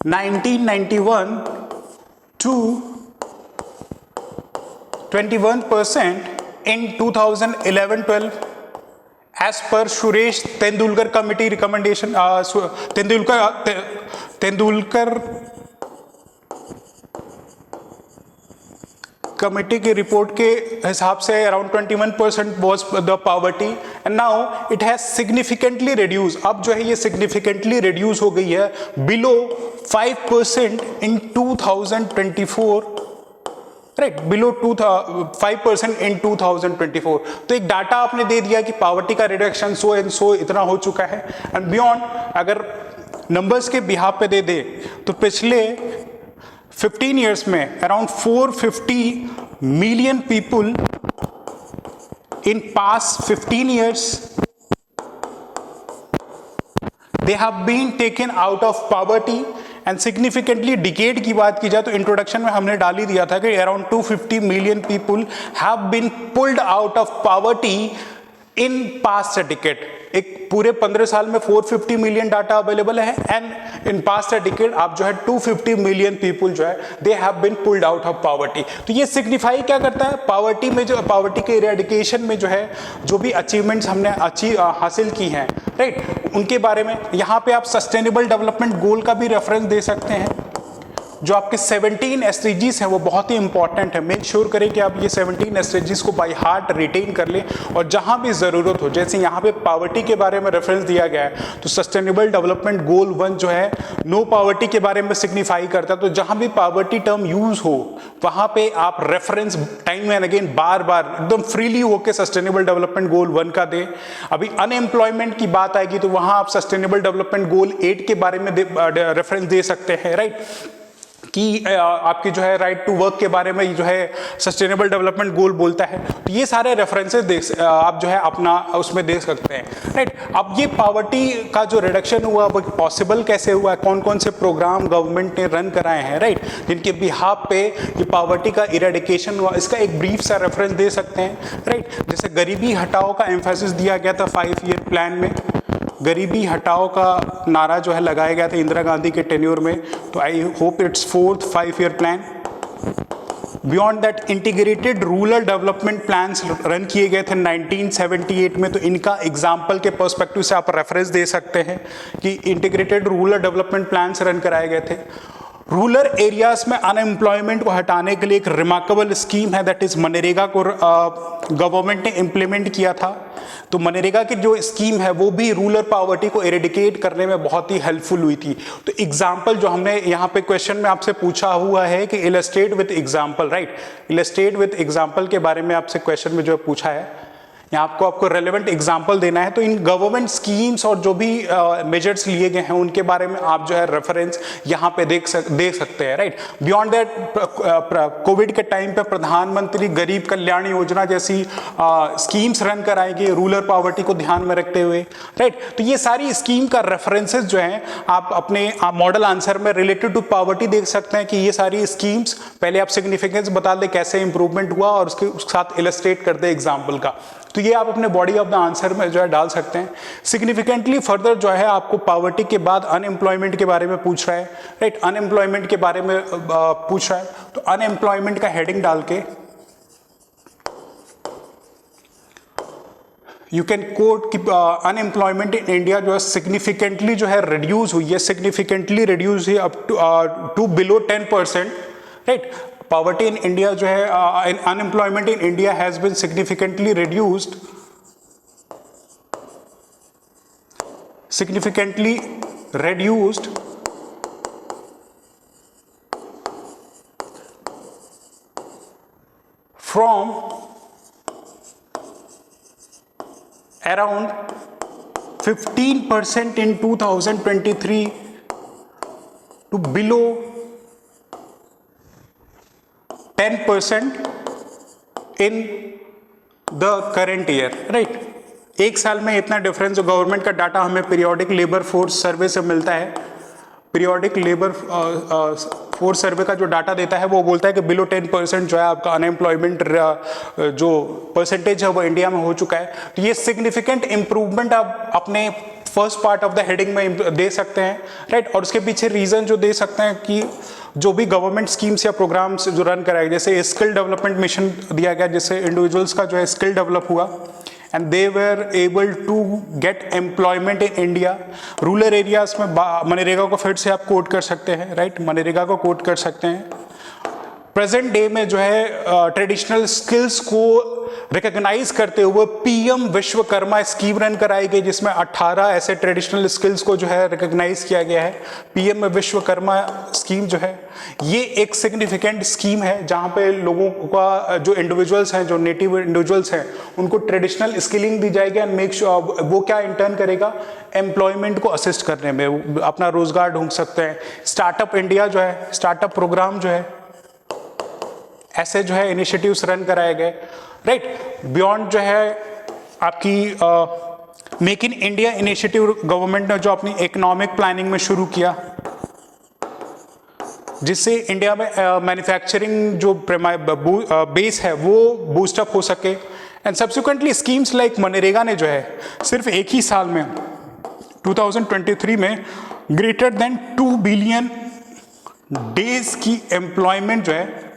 S1: 1991 to 21% in 2011-12 as per Suresh Tendulkar committee recommendation, Tendulkar committee की रिपोर्ट के हिसाब से around 21% was the poverty and now it has significantly reduced। अब जो है ये significantly reduce हो गई है below 5% in 2024, राइट, बिलो 5% इन 2024। तो एक डाटा आपने दे दिया कि पॉवर्टी का रिडक्शन सो एंड सो इतना हो चुका है। एंड बियॉन्ड अगर नंबर्स के बिहाफ पे दे दे तो पिछले 15 years में around 450 million people in past 15 years they have been taken out of poverty and significantly decade की बात की जाए तो इंट्रोडक्शन में हमने डाल ही दिया था कि around 250 million people have been pulled out of poverty in past decade। एक पूरे 15 साल में 450 मिलियन डाटा अवेलेबल है एंड इन पास्ट डिकेड आप जो है 250 मिलियन पीपल जो है they have been pulled out of poverty. तो ये सिग्निफाई क्या करता है, पॉवर्टी में जो पॉवर्टी के इरेडिकेशन में जो है जो भी अचीवमेंट्स हमने हासिल की हैं, राइट, उनके बारे में। यहाँ पे आप सस्टेनेबल डेवलपमेंट गोल का भी रेफरेंस दे सकते हैं। जो आपके 17 एसडीजीज हैं वो बहुत ही इंपॉर्टेंट है। मेक श्योर करें कि आप ये 17 एसडीजीज को बाय हार्ट रिटेन कर लें और जहां भी ज़रूरत हो, जैसे यहाँ पे पॉवर्टी के बारे में रेफरेंस दिया गया है तो सस्टेनेबल डेवलपमेंट गोल 1 जो है नो पॉवर्टी के बारे में सिग्निफाई करता है। तो जहां भी पॉवर्टी टर्म यूज हो वहां पे आप रेफरेंस टाइम एंड अगेन बार बार एकदम फ्रीली होकर सस्टेनेबल डेवलपमेंट गोल 1 का दें। अभी अनएम्प्लॉयमेंट की बात आएगी तो वहां आप सस्टेनेबल डेवलपमेंट गोल 8 के बारे में रेफरेंस दे सकते हैं, राइट, कि आपकी जो है राइट टू वर्क के बारे में जो है सस्टेनेबल डेवलपमेंट गोल बोलता है। तो ये सारे रेफरेंसेस आप जो है अपना उसमें देख सकते हैं, राइट। अब ये पॉवर्टी का जो रिडक्शन हुआ वो पॉसिबल कैसे हुआ, कौन कौन से प्रोग्राम गवर्नमेंट ने रन कराए हैं, राइट, जिनके बिहाफ पे ये पॉवर्टी का इरेडिकेशन हुआ, इसका एक ब्रीफ सा रेफरेंस दे सकते हैं, राइट। जैसे गरीबी हटाओ का एम्फेसिस दिया गया था 5 ईयर प्लान में, गरीबी हटाओ का नारा जो है लगाया गया था इंदिरा गांधी के टेन्योर में। तो I hope it's 4th 5-year plan. Beyond that integrated rural development plans run किए गए थे 1978 में। तो इनका एग्जाम्पल के पर्सपेक्टिव से आप रेफरेंस दे सकते हैं कि integrated rural development plans run कराए गए थे। रूरल एरियाज में अनएम्प्लॉयमेंट को हटाने के लिए एक रिमार्केबल स्कीम है, दैट इज मनरेगा को गवर्नमेंट ने इम्प्लीमेंट किया था। तो मनरेगा की जो स्कीम है वो भी रूरल पॉवर्टी को एरेडिकेट करने में बहुत ही हेल्पफुल हुई थी। तो एग्जाम्पल जो हमने यहाँ पे क्वेश्चन में आपसे पूछा हुआ है कि illustrate with example, right, illustrate with example के बारे में आपसे क्वेश्चन में जो पूछा है, यहाँ आपको रेलेवेंट एग्जाम्पल देना है। तो इन गवर्नमेंट स्कीम्स और जो भी मेजर्स लिए गए हैं उनके बारे में आप जो है रेफरेंस यहाँ पे देख सकते हैं, राइट। बियॉन्ड दैट कोविड के टाइम पे प्रधानमंत्री गरीब कल्याण योजना जैसी स्कीम्स रन कराएंगे रूरल पॉवर्टी को ध्यान में रखते हुए, राइट। तो ये सारी स्कीम का रेफरेंसेस जो हैं आप अपने मॉडल आंसर में रिलेटेड टू पॉवर्टी देख सकते हैं कि ये सारी स्कीम्स, पहले आप सिग्निफिकेंस बता दें कैसे इंप्रूवमेंट हुआ और उसके साथ इलस्ट्रेट कर दें एग्जाम्पल का। तो ये आप अपने बॉडी ऑफ द आंसर में जो है डाल सकते हैं। सिग्निफिकेंटली फर्दर जो है आपको पॉवर्टी के बाद अनएम्प्लॉयमेंट के बारे में पूछ रहा है, राइट, अनएम्प्लॉयमेंट के बारे में पूछ रहा है। तो अनएम्प्लॉयमेंट का हेडिंग डाल के यू कैन कोट कि अनएम्प्लॉयमेंट इन इंडिया जो है सिग्निफिकेंटली जो है रिड्यूस हुई है, सिग्निफिकेंटली रिड्यूस हुई up to below 10%, right. Poverty in India जो है, unemployment in India has been significantly reduced from around 15% in 2023 to below 10% in the current year, right? एक साल में इतना डिफरेंस, जो गवर्नमेंट का डाटा हमें पीरियोडिक लेबर फोर्स सर्वे से मिलता है, पीरियोडिक लेबर फोर्स सर्वे का जो डाटा देता है वो बोलता है कि बिलो 10% जो है आपका अनएम्प्लॉयमेंट जो परसेंटेज है वो इंडिया में हो चुका है। तो ये सिग्निफिकेंट इंप्रूवमेंट आप अपने first part of the heading में दे सकते हैं, राइट। और उसके पीछे रीजन जो दे सकते हैं कि जो भी गवर्नमेंट स्कीम्स या प्रोग्राम्स जो रन कराए, जैसे स्किल डेवलपमेंट मिशन दिया गया, जिससे इंडिविजुअल्स का जो है स्किल डेवलप हुआ and they were able to get employment in India। Rural areas में मनरेगा को फिर से आप कोट कर सकते हैं, राइट, मनरेगा को कोट कर सकते हैं। प्रेजेंट डे में जो है ट्रेडिशनल स्किल्स को रिकॉग्नाइज करते हुए पीएम विश्वकर्मा स्कीम रन कराई गई, जिसमें 18 ऐसे ट्रेडिशनल स्किल्स को जो है रिकॉग्नाइज किया गया है। पीएम विश्वकर्मा स्कीम जो है ये एक सिग्निफिकेंट स्कीम है, जहां पे लोगों का जो इंडिविजुअल्स हैं, जो नेटिव इंडिविजुअल्स हैं, उनको ट्रेडिशनल स्किलिंग दी जाएगी एंड मेक श्योर वो क्या इंटर्न करेगा, एम्प्लॉयमेंट को असिस्ट करने में, अपना रोजगार ढूंढ सकते हैं। स्टार्टअप इंडिया जो है, स्टार्टअप प्रोग्राम जो है, ऐसे जो है इनिशिएटिव्स रन कराए गए, राइट। बियॉन्ड जो है आपकी make in India initiative government ने जो अपनी इकोनॉमिक प्लानिंग में शुरू किया, जिससे इंडिया में मैन्युफैक्चरिंग जो बेस है वो बूस्टअप हो सके। And subsequently schemes like MNREGA ने जो है सिर्फ एक ही साल में 2023 में ग्रेटर देन 2 बिलियन डेज की एम्प्लॉयमेंट जो है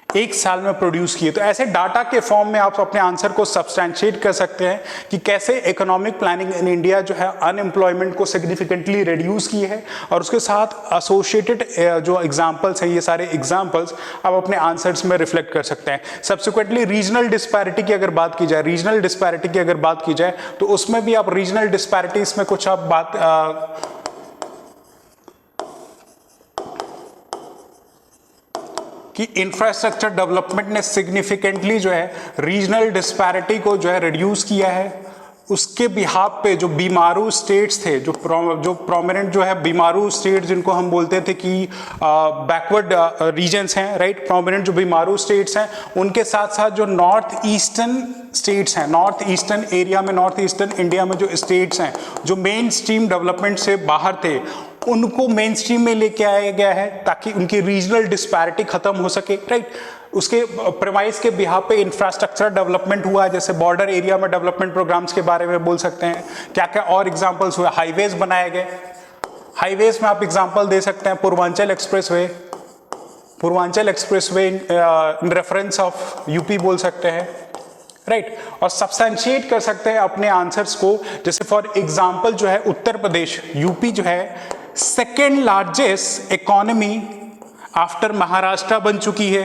S1: एक साल में प्रोड्यूस किए। तो ऐसे डाटा के फॉर्म में आप अपने आंसर को सब्सटैंशिएट कर सकते हैं कि कैसे इकोनॉमिक प्लानिंग इन इंडिया जो है अनएम्प्लॉयमेंट को सिग्निफिकेंटली रिड्यूस की है, और उसके साथ एसोसिएटेड जो एग्जांपल्स हैं, ये सारे एग्जांपल्स आप अपने आंसर्स में रिफ्लेक्ट कर सकते हैं। सब्सिक्वेंटली रीजनल डिस्पैरिटी की अगर बात की जाए, तो उसमें भी आप रीजनल डिस्पैरिटीज में कुछ आप बात कि इंफ्रास्ट्रक्चर डेवलपमेंट ने सिग्निफिकेंटली जो है रीजनल डिस्पैरिटी को जो है रिड्यूस किया है। उसके बिहाफ पे जो बीमारू स्टेट्स थे, जो प्रोमिनेंट जो है बीमारू स्टेट्स, जिनको हम बोलते थे कि बैकवर्ड रीजन्स हैं, राइट, प्रोमिनेंट जो बीमारू स्टेट्स हैं, उनके साथ साथ जो नॉर्थ ईस्टर्न स्टेट्स हैं, नॉर्थ ईस्टर्न एरिया में, नॉर्थ ईस्टर्न इंडिया में जो स्टेट्स हैं जो मेन स्ट्रीम डेवलपमेंट से बाहर थे, उनको मेन स्ट्रीम में लेके आया गया है ताकि उनकी रीजनल डिस्पैरिटी खत्म हो सके, राइट। उसके प्रेमाइस के बिहाफ पे इंफ्रास्ट्रक्चर डेवलपमेंट हुआ, जैसे बॉर्डर एरिया में डेवलपमेंट प्रोग्राम्स के बारे में बोल सकते हैं। क्या क्या और एग्जांपल्स हुए, हाईवेज बनाए गए, हाईवेज में आप एग्जांपल दे सकते हैं Purvanchal expressway in reference of UP बोल सकते हैं, राइट। और सब्सटेंशिएट कर सकते हैं अपने आंसर्स को, जैसे फॉर एग्जांपल जो है उत्तर प्रदेश, यूपी जो है second largest economy after Maharashtra बन चुकी है।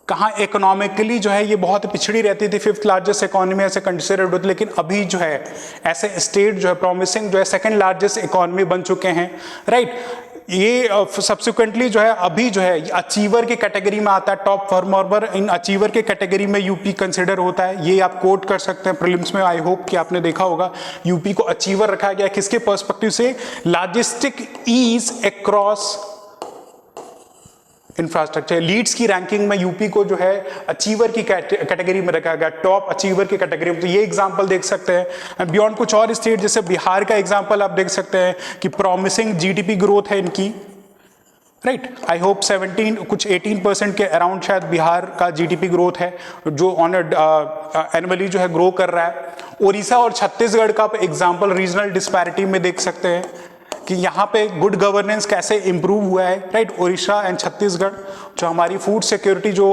S1: कहाँ इकोनॉमिकली जो है ये बहुत पिछड़ी रहती थी, 5th लार्जेस्ट इकोनॉमी ऐसे कंसिडर्ड होती, लेकिन अभी जो है ऐसे स्टेट जो है प्रॉमिसिंग जो है सेकेंड लार्जेस्ट इकोनॉमी बन चुके हैं, राइट। ये सब्सिक्वेंटली जो है अभी जो है अचीवर की कैटेगरी में आता है, टॉप परफॉर्मर इन अचीवर के कैटेगरी में यूपी कंसिडर होता है। ये आप कोट कर सकते हैं प्रीलिम्स में, आई होप कि आपने देखा होगा। यूपी को अचीवर रखा गया किसके पर्सपेक्टिव से, logistic ease across infrastructure. Leads की रैंकिंग में यूपी को जो है अचीवर की कैटेगरी में रखा गया, टॉप अचीवर की कैटेगरी में। तो ये एग्जांपल देख सकते हैं। बियॉन्ड कुछ और स्टेट जैसे बिहार का एग्जांपल आप देख सकते हैं कि प्रॉमिसिंग जीडीपी ग्रोथ है इनकी, राइट। आई होप 18% के अराउंड शायद बिहार का जीडीपी ग्रोथ है, जो ऑन एनुअली जो है ग्रो कर रहा है। उड़ीसा और छत्तीसगढ़ का आप एग्जाम्पल रीजनल डिस्पैरिटी में देख सकते हैं। कि यहाँ पे गुड गवर्नेंस कैसे इंप्रूव हुआ है, राइट। उड़ीसा एंड छत्तीसगढ़ जो हमारी फूड सिक्योरिटी जो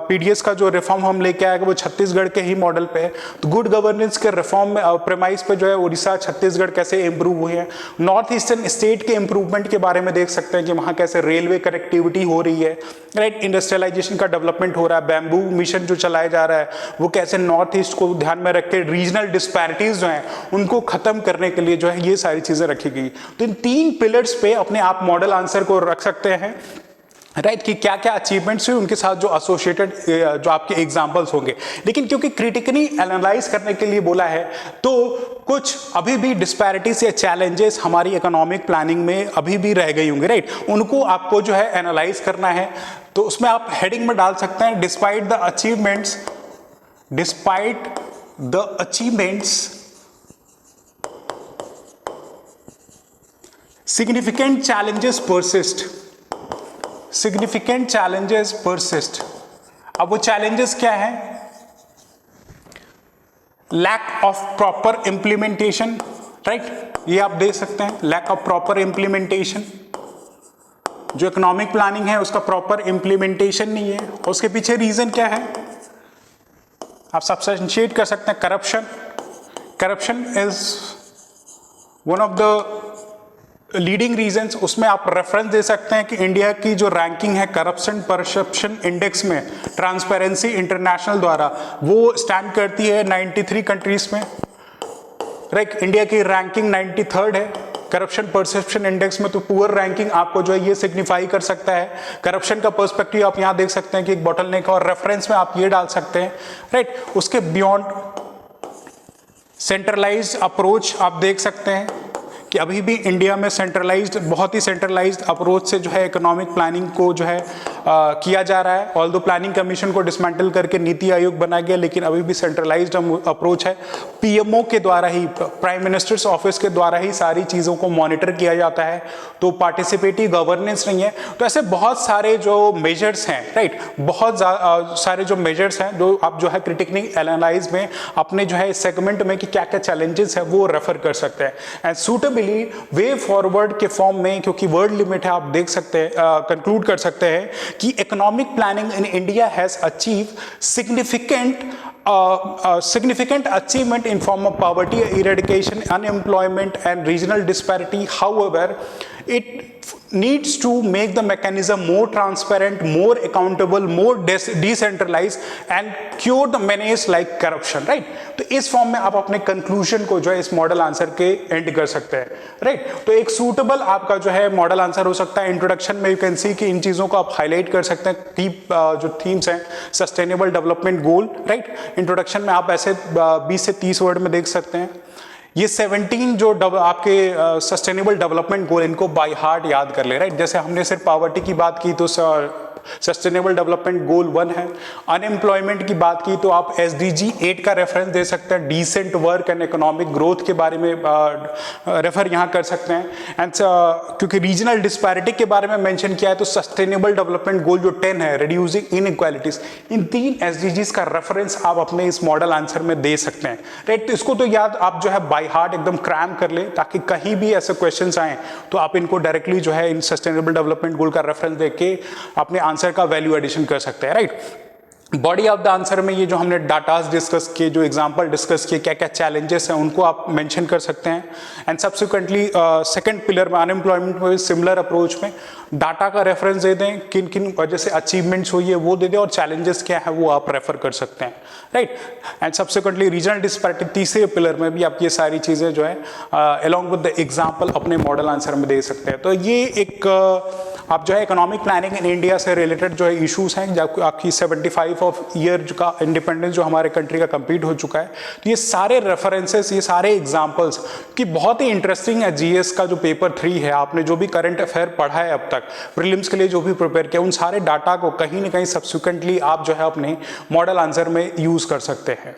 S1: पीडीएस का जो रिफॉर्म हम लेके आए वो छत्तीसगढ़ के ही मॉडल पे है। तो गुड गवर्नेंस के रिफॉर्म में प्रेमाइस पे जो है उड़ीसा छत्तीसगढ़ कैसे इंप्रूव हुए हैं। नॉर्थ ईस्टर्न स्टेट के इंप्रूवमेंट के बारे में देख सकते हैं कि वहाँ कैसे रेलवे कनेक्टिविटी हो रही है, राइट। इंडस्ट्रियलाइजेशन का डेवलपमेंट हो रहा है, बैम्बू मिशन जो चलाया जा रहा है वो कैसे नॉर्थ ईस्ट को ध्यान में रख के रीजनल डिस्पैरिटीज जो हैं उनको खत्म करने के लिए जो है ये सारी चीजें रखी गई। तो इन 3 पिलर्स पे अपने आप मॉडल आंसर को रख सकते हैं, राइट, कि क्या क्या अचीवमेंट्स हुए उनके साथ जो एसोसिएटेड जो आपके एग्जांपल्स होंगे। लेकिन क्योंकि क्रिटिकली एनालाइज करने के लिए बोला है तो कुछ अभी भी डिस्पैरिटीज या चैलेंजेस हमारी इकोनॉमिक प्लानिंग में अभी भी रह गई होंगे, राइट। उनको आपको जो है एनालाइज करना है। तो उसमें आप हेडिंग में डाल सकते हैं despite the achievements significant challenges persist। अब वो challenges क्या है? lack of proper implementation, right? ये आप देख सकते हैं lack of proper implementation। जो इकोनॉमिक प्लानिंग है उसका प्रॉपर इंप्लीमेंटेशन नहीं है। उसके पीछे रीजन क्या है आप सब्सटेंशिएट कर सकते हैं। Corruption is one of the leading reasons. उसमें आप रेफरेंस दे सकते हैं कि इंडिया की जो रैंकिंग है करप्शन परसेप्शन इंडेक्स में ट्रांसपेरेंसी इंटरनेशनल द्वारा वो स्टैंड करती है 93 कंट्रीज में, राइट। इंडिया की रैंकिंग 93rd है करप्शन परसेप्शन इंडेक्स में। तो पुअर रैंकिंग आपको जो है ये सिग्निफाई कर सकता है। करप्शन का पर्सपेक्टिव आप यहां देख सकते हैं कि एक बॉटलनेक और रेफरेंस में आप ये डाल सकते हैं, राइट। उसके बियॉन्ड सेंट्रलाइज्ड अप्रोच आप देख सकते हैं कि अभी भी इंडिया में बहुत ही सेंट्रलाइज्ड अप्रोच से जो है इकोनॉमिक प्लानिंग को जो है किया जा रहा है। ऑल्दो प्लानिंग कमीशन को डिसमेंटल करके नीति आयोग बनाया गया लेकिन अभी भी सेंट्रलाइज्ड अप्रोच है। पीएमओ के द्वारा ही, प्राइम मिनिस्टर्स ऑफिस के द्वारा ही सारी चीज़ों को मॉनिटर किया जाता है। तो पार्टिसिपेटिव गवर्नेंस नहीं है। तो ऐसे बहुत सारे जो मेजर्स हैं, राइट, बहुत सारे जो मेजर्स हैं जो आप जो है क्रिटिकली एनालाइज में अपने जो है सेगमेंट में कि क्या क्या चैलेंजेस है वो रेफर कर सकते हैं। एंड सूटेबली वे फॉरवर्ड के फॉर्म में, क्योंकि वर्ड लिमिट है, आप देख सकते हैं कंक्लूड कर सकते हैं कि economic planning in India has achieve significant achievement in form of poverty eradication, unemployment and regional disparity. However, it needs to make the mechanism more transparent, more accountable, more decentralized and cure the menace like corruption, right? तो इस form में आप अपने conclusion को जो है इस model answer के एंड कर सकते हैं, राइट। तो एक सूटेबल आपका जो है मॉडल आंसर हो सकता है। इंट्रोडक्शन में यू कैन सी कि इन चीजों को आप हाईलाइट कर सकते हैं। जो थीम्स हैं सस्टेनेबल डेवलपमेंट गोल, राइट। इंट्रोडक्शन में आप ऐसे 20 से 30 वर्ड में देख सकते हैं। ये 17 जो आपके सस्टेनेबल डेवलपमेंट गोल इनको बाय हार्ट याद कर ले, राइट। जैसे हमने सिर्फ पॉवर्टी की बात की तो सस्टेनेबल डेवलपमेंट गोल 1 है। अनएम्प्लॉयमेंट की बात की तो आप SDG 8 का रेफरेंस दे सकते हैं। Decent work and economic growth के बारे में रेफर यहाँ कर सकते हैं। एंड क्योंकि रीजनल डिस्पैरिटी के बारे में मेंशन किया है तो सस्टेनेबल डेवलपमेंट गोल जो 10 है, रिड्यूसिंग इनइक्वालिटीज, इन 3 SDGs का रेफरेंस आप अपने इस मॉडल आंसर में दे सकते हैं, राइट। तो इसको तो याद आप जो है बाय हार्ट एकदम क्रैम कर ले ताकि कहीं भी ऐसे क्वेश्चंस आए तो आप इनको डायरेक्टली जो है इन सस्टेनेबल डेवलपमेंट गोल का रेफरेंस देके अपने आंसर का वैल्यू एडिशन कर सकते हैं, right. Body of the answer में ये जो हमने डाटास डिस्कस किए, जो एग्जांपल डिस्कस किए, क्या क्या चैलेंजेस हैं उनको आप मेंशन कर सकते हैं। एंड सब्सिक्वेंटली सेकंड पिलर में अनएम्प्लॉयमेंट में सिमिलर अप्रोच में डाटा का रेफरेंस दे दें, किन किन वजह से अचीवमेंट्स हुई है वो दे दें और चैलेंजेस क्या है वो आप रेफर कर सकते हैं, right. And subsequently regional disparity तीसरे पिलर में भी आप ये सारी चीज़ें जो है अलॉन्ग विद द एग्जाम्पल अपने मॉडल आंसर में दे सकते हैं। तो ये एक आप जो है इकोनॉमिक प्लानिंग इन इंडिया से रिलेटेड जो है इश्यूज हैं, जब आपकी 75 ऑफ ईयर का इंडिपेंडेंस जो हमारे कंट्री का कंप्लीट हो चुका है, तो ये सारे रेफरेंसेस, ये सारे एग्जांपल्स कि बहुत ही इंटरेस्टिंग है। जीएस का जो पेपर 3 है, आपने जो भी करंट अफेयर पढ़ा है अब तक, प्रीलिम्स के लिए जो भी प्रिपेयर किया, उन सारे डाटा को कहीं ना कहीं सब्सिक्वेंटली आप जो है अपने मॉडल आंसर में यूज कर सकते हैं।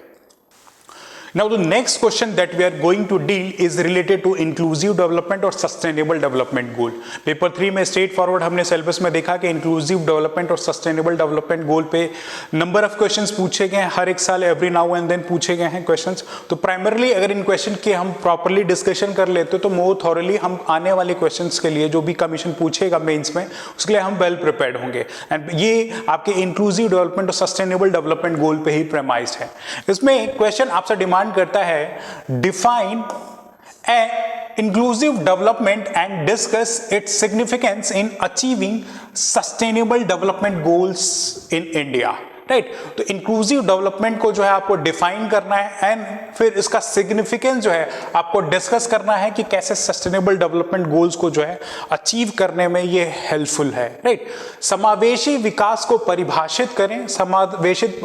S1: Now the next question that we are going to deal is related to inclusive development और sustainable development goal. पेपर 3 में स्ट्रेट फॉरवर्ड हमने सिलेबस में देखा कि इंक्लूसिव डेवलपमेंट और सस्टेनेबल डेवलपमेंट गोल पे नंबर ऑफ क्वेश्चंस पूछे गए हैं, हर एक साल एवरी नाउ एंड देन पूछे गए हैं क्वेश्चंस. तो प्राइमरली अगर इन क्वेश्चन के हम प्रॉपरली डिस्कशन कर लेते तो मोर थॉरली हम आने वाले क्वेश्चंस के लिए जो भी कमीशन पूछेगा मेंस में उसके लिए हम वेल प्रिपेयर्ड होंगे. एंड ये आपके इंक्लूसिव डेवलपमेंट और सस्टेनेबल डेवलपमेंट गोल पे ही प्रेमाइज्ड है. इसमें क्वेश्चन आपसे डिमांड करता है define inclusive development and discuss its significance in achieving sustainable development goals in India. Right, तो इंक्लूसिव डेवलपमेंट को जो है आपको डिफाइन करना है एंड फिर इसका सिग्निफिकेंस जो है आपको डिस्कस करना है कि कैसे सस्टेनेबल डेवलपमेंट गोल्स को जो है अचीव करने में ये हेल्पफुल है. राइट, समावेशी विकास को परिभाषित करें, समावेशित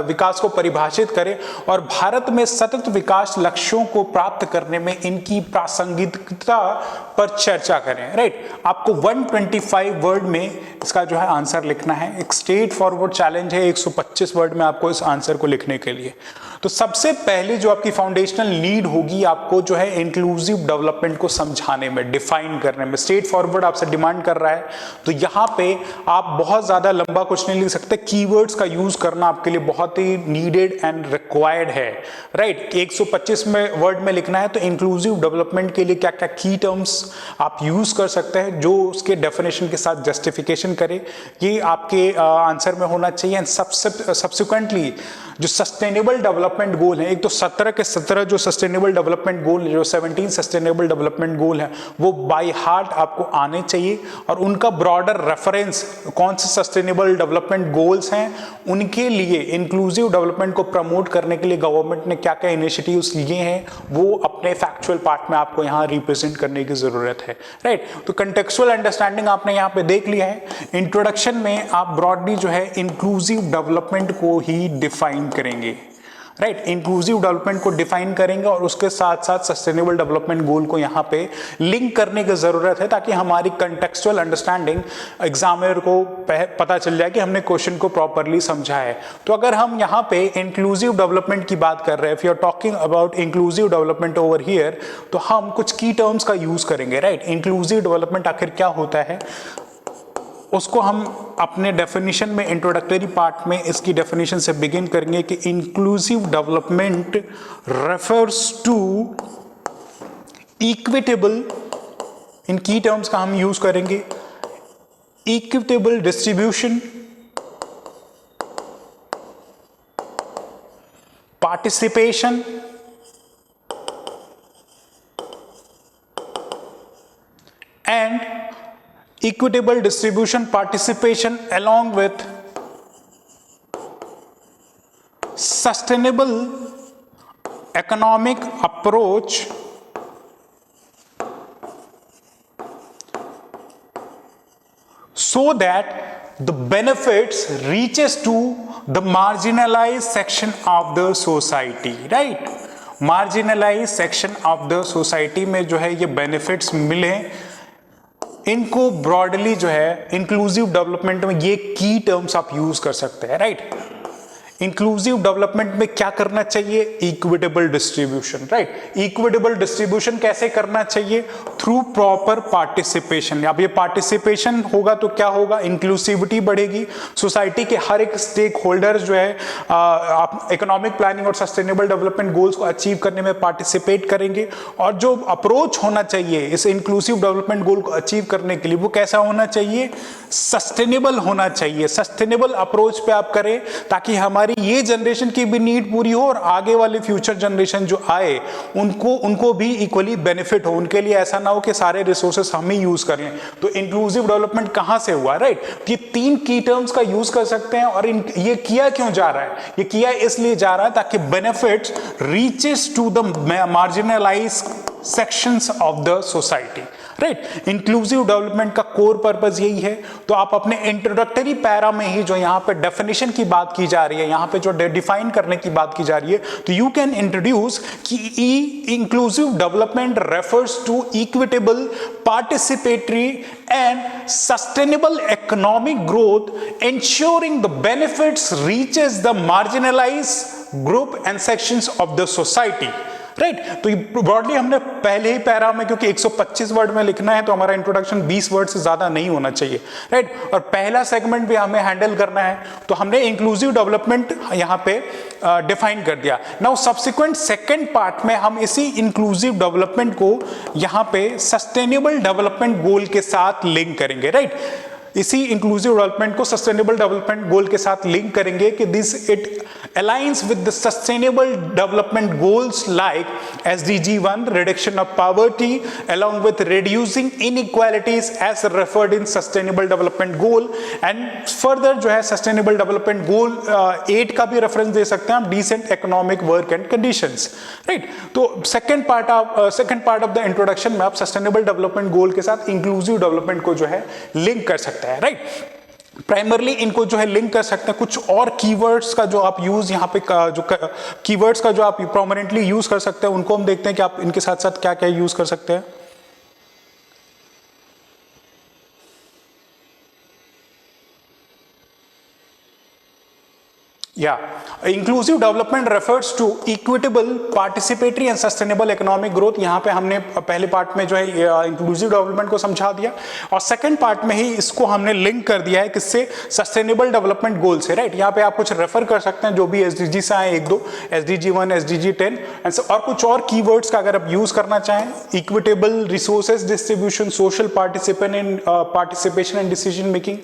S1: विकास को परिभाषित करें और भारत में सतत विकास लक्ष्यों को प्राप्त करने में इनकी प्रासंगिकता पर चर्चा करें. राइट, आपको 125 वर्ड में इसका जो है आंसर लिखना है. एक स्ट्रेट फॉरवर्ड चैलेंज है 125 वर्ड में आपको इस आंसर को लिखने के लिए. तो सबसे पहले जो आपकी फाउंडेशनल नीड होगी आपको जो है इंक्लूसिव डेवलपमेंट को समझाने में, डिफाइन करने में. स्ट्रेट फॉरवर्ड आपसे डिमांड कर रहा है तो यहां पे आप बहुत ज्यादा लंबा कुछ नहीं लिख सकते. कीवर्ड्स का यूज करना आपके लिए बहुत ही नीडेड एंड रिक्वायर्ड है. राइट, 125 में वर्ड में लिखना है तो इंक्लूसिव डेवलपमेंट के लिए क्या क्या की टर्म्स आप यूज कर सकते हैं जो उसके डेफिनेशन के साथ जस्टिफिकेशन करे, ये आपके आंसर में होना चाहिए. एंड सब्सिक्वेंटली जो सस्टेनेबल डेवलपमेंट गोल है, एक तो 17 के 17 जो सस्टेनेबल डेवलपमेंट गोल, जो 17 सस्टेनेबल डेवलपमेंट गोल है वो बाय हार्ट आपको आने चाहिए और उनका ब्रॉडर रेफरेंस कौन से सस्टेनेबल डेवलपमेंट गोल्स हैं उनके लिए इंक्लूसिव डेवलपमेंट को प्रमोट करने के लिए गवर्नमेंट ने क्या क्या इनिशिएटिव्स लिए हैं वो अपने फैक्चुअल पार्ट में आपको यहाँ रिप्रेजेंट करने की जरूरत है. राइट, तो कंटेक्चुअल अंडरस्टैंडिंग आपने यहाँ पे देख लिया है. इंट्रोडक्शन में आप ब्रॉडली जो है इंक्लूसिव डेवलपमेंट को ही डिफाइन करेंगे. राइट, इंक्लूसिव डेवलपमेंट को डिफाइन करेंगे और उसके साथ साथ सस्टेनेबल डेवलपमेंट गोल को यहाँ पे लिंक करने की जरूरत है ताकि हमारी कंटेक्चुअल अंडरस्टैंडिंग एग्जामिनर को पता चल जाए कि हमने क्वेश्चन को प्रॉपरली समझा है. तो अगर हम यहाँ पे इंक्लूसिव डेवलपमेंट की बात कर रहे हैं, if you are talking about inclusive development over here, तो हम कुछ की टर्म्स का यूज करेंगे. राइट, इंक्लूसिव डेवलपमेंट आखिर क्या होता है उसको हम अपने डेफिनेशन में इंट्रोडक्टरी पार्ट में इसकी डेफिनेशन से बिगिन करेंगे कि inclusive development refers to equitable, इन की टर्म्स का हम यूज करेंगे, equitable distribution, participation and equitable distribution, participation along with sustainable economic approach so that the benefits reaches to the marginalized section of the society. Right, marginalized section of the society में जो है ये benefits मिले, इनको broadly जो है inclusive development में ये की टर्म्स आप यूज कर सकते हैं. राइट, इंक्लूसिव डेवलपमेंट में क्या करना चाहिए, equitable distribution. Right, equitable distribution कैसे करना चाहिए, थ्रू प्रॉपर पार्टिसिपेशन. अब ये पार्टिसिपेशन होगा तो क्या होगा, इंक्लूसिविटी बढ़ेगी, सोसाइटी के हर एक स्टेक होल्डर्स जो है आप इकोनॉमिक प्लानिंग और सस्टेनेबल डेवलपमेंट गोल्स को अचीव करने में पार्टिसिपेट करेंगे. और जो अप्रोच होना चाहिए इस इंक्लूसिव डेवलपमेंट गोल को अचीव करने के लिए वो कैसा होना चाहिए, सस्टेनेबल होना चाहिए. सस्टेनेबल अप्रोच पे आप करें ताकि हमारी ये जनरेशन की भी नीड पूरी हो और आगे वाले फ्यूचर जनरेशन जो आए उनको भी इक्वली बेनिफिट हो. उनके लिए ऐसा ना हो कि सारे रिसोर्सेस हम ही यूज कर लें. तो इंक्लूसिव डेवलपमेंट कहां से हुआ. राइट, ये 3 की टर्म्स का यूज कर सकते हैं. और ये किया क्यों जा रहा है, ये किया इसलिए जा रहा है ताकि benefits reaches to the marginalised sections of the society. Right, inclusive development का कोर पर्पस यही है. तो आप अपने इंट्रोडक्टरी पैरा में ही जो यहाँ पे डेफिनेशन की बात की जा रही है, यहाँ पे जो डिफाइन करने की बात की जा रही है, तो यू कैन इंट्रोड्यूस कि inclusive development refers to equitable, participatory and sustainable economic growth, ensuring the benefits reaches the marginalized group and sections of the society, right. तो ब्रॉडली हमने पहले ही पैरा में, क्योंकि 125 वर्ड में लिखना है तो हमारा इंट्रोडक्शन 20 वर्ड से ज्यादा नहीं होना चाहिए, राइट। और पहला सेगमेंट भी हमें हैंडल करना है, तो हमने इंक्लूसिव डेवलपमेंट यहां पे डिफाइन कर दिया। नाउ सब्सिक्वेंट सेकंड पार्ट में हम इसी इंक्लूसिव डेवलपमेंट को यहां पे सस्टेनेबल डेवलपमेंट गोल के साथ लिंक करेंगे, राइट। इसी इंक्लूसिव डेवलपमेंट को सस्टेनेबल डेवलपमेंट गोल के साथ लिंक करेंगे कि this it aligns with the sustainable development goals like SDG 1 reduction of poverty along with reducing inequalities as referred in sustainable development goal, and further जो है sustainable development goal 8 का भी reference दे सकते हैं हम, decent economic work and conditions, right। तो second part of the introduction में आप सस्टेनेबल डेवलपमेंट गोल के साथ इंक्लूसिव डेवलपमेंट को जो है लिंक कर सकते हैं, राइट। प्राइमरली इनको जो है लिंक कर सकते हैं। कुछ और कीवर्ड्स का जो आप यूज यहाँ पे जो कीवर्ड्स का जो आप प्रोमिनेंटली यूज कर सकते हैं उनको हम देखते हैं कि आप इनके साथ साथ क्या क्या यूज कर सकते हैं। Inclusive development refers to equitable participatory and sustainable economic growth. यहाँ पे हमने पहले पार्ट में जो है इंक्लूसिव डेवलपमेंट को समझा दिया, और सेकंड पार्ट में ही इसको हमने लिंक कर दिया है किससे, सस्टेनेबल डेवलपमेंट गोल से, राइट। यहाँ पे आप कुछ रेफर कर सकते हैं जो भी एसडीजी से आए, 1-2 SDG 1 SDG 10 और कुछ और कीवर्ड्स का अगर आप यूज करना चाहें, equitable resources distribution, social participation and decision making,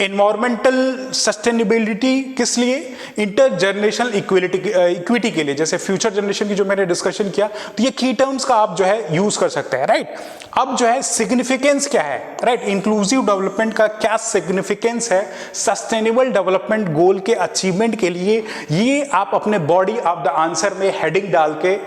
S1: environmental sustainability, किस लिए, इंटर जनरेशनल इक्विटी के लिए, जैसे फ्यूचर जनरेशन की जो मैंने डिस्कशन किया, तो ये की टर्म्स का आप जो है यूज कर सकते हैं, राइट। अब जो है सिग्निफिकेंस क्या है, राइट, इंक्लूसिव डेवलपमेंट का क्या सिग्निफिकेंस है सस्टेनेबल डेवलपमेंट गोल के अचीवमेंट के लिए, ये आप अपने बॉडी ऑफ द आंसर में हेडिंग डाल के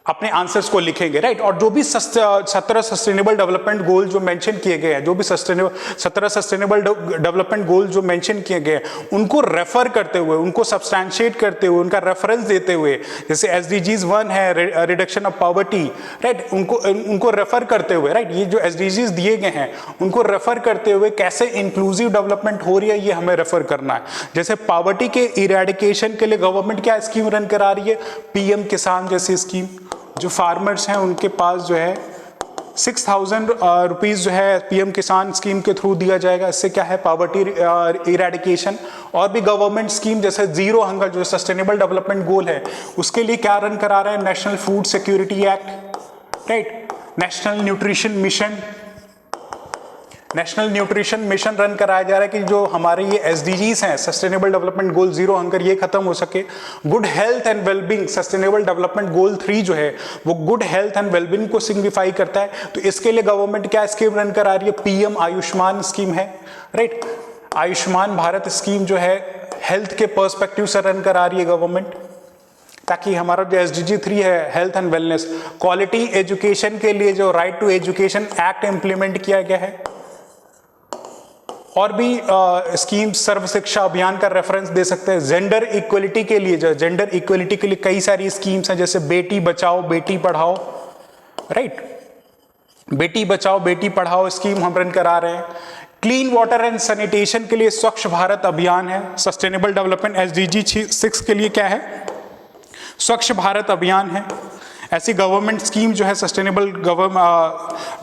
S1: अपने आंसर्स को लिखेंगे, राइट। और जो भी 17 सस्टेनेबल डेवलपमेंट गोल जो मेंशन किए गए हैं, जो भी 17 सस्टेनेबल डेवलपमेंट गोल जो मेंशन किए गए हैं, उनको रेफर करते हुए, उनको सब्सटैंशिएट करते हुए, उनका रेफरेंस देते हुए, जैसे SDGs 1 है रिडक्शन ऑफ पॉवर्टी, राइट, उनको रेफर करते हुए, राइट, ये जो SDGs दिए गए हैं उनको रेफर करते हुए कैसे इंक्लूसिव डेवलपमेंट हो रही है ये हमें रेफर करना है। जैसे पॉवर्टी के इरेडिकेशन के लिए गवर्नमेंट क्या स्कीम रन करा रही है, PM किसान जैसी स्कीम, जो फार्मर्स हैं उनके पास जो है 6,000 रुपीज जो है PM किसान स्कीम के थ्रू दिया जाएगा। इससे क्या है, पॉवर्टी इरेडिकेशन। और भी गवर्नमेंट स्कीम जैसे जीरो हंगर जो सस्टेनेबल डेवलपमेंट गोल है उसके लिए क्या रन करा रहे हैं, national food security act, right, national nutrition mission run कराया जा रहा है कि जो हमारे ये SDGs हैं, सस्टेनेबल डेवलपमेंट गोल जीरो हंगर, ये खत्म हो सके। Good health and wellbeing, sustainable development गोल 3 जो है वो गुड हेल्थ एंड वेलबींग को सिग्निफाई करता है। तो इसके लिए गवर्नमेंट क्या स्कीम रन करा रही है, PM आयुष्मान स्कीम है, राइट। आयुष्मान भारत स्कीम जो है हेल्थ के पर्सपेक्टिव से रन करा रही है गवर्नमेंट, ताकि हमारा जो SDG 3 है health and wellness, quality education के लिए जो right to education act implement किया गया है। और भी स्कीम्स, सर्व शिक्षा अभियान का रेफरेंस दे सकते हैं। जेंडर इक्वलिटी के लिए, जो जेंडर इक्वलिटी के लिए कई सारी स्कीम्स हैं, जैसे बेटी बचाओ बेटी पढ़ाओ, राइट, बेटी बचाओ बेटी पढ़ाओ स्कीम हम रन करा रहे हैं। क्लीन वाटर एंड सैनिटेशन के लिए स्वच्छ भारत अभियान है। सस्टेनेबल डेवलपमेंट SDG 6 के लिए क्या है, स्वच्छ भारत अभियान है। ऐसी गवर्नमेंट स्कीम जो है सस्टेनेबल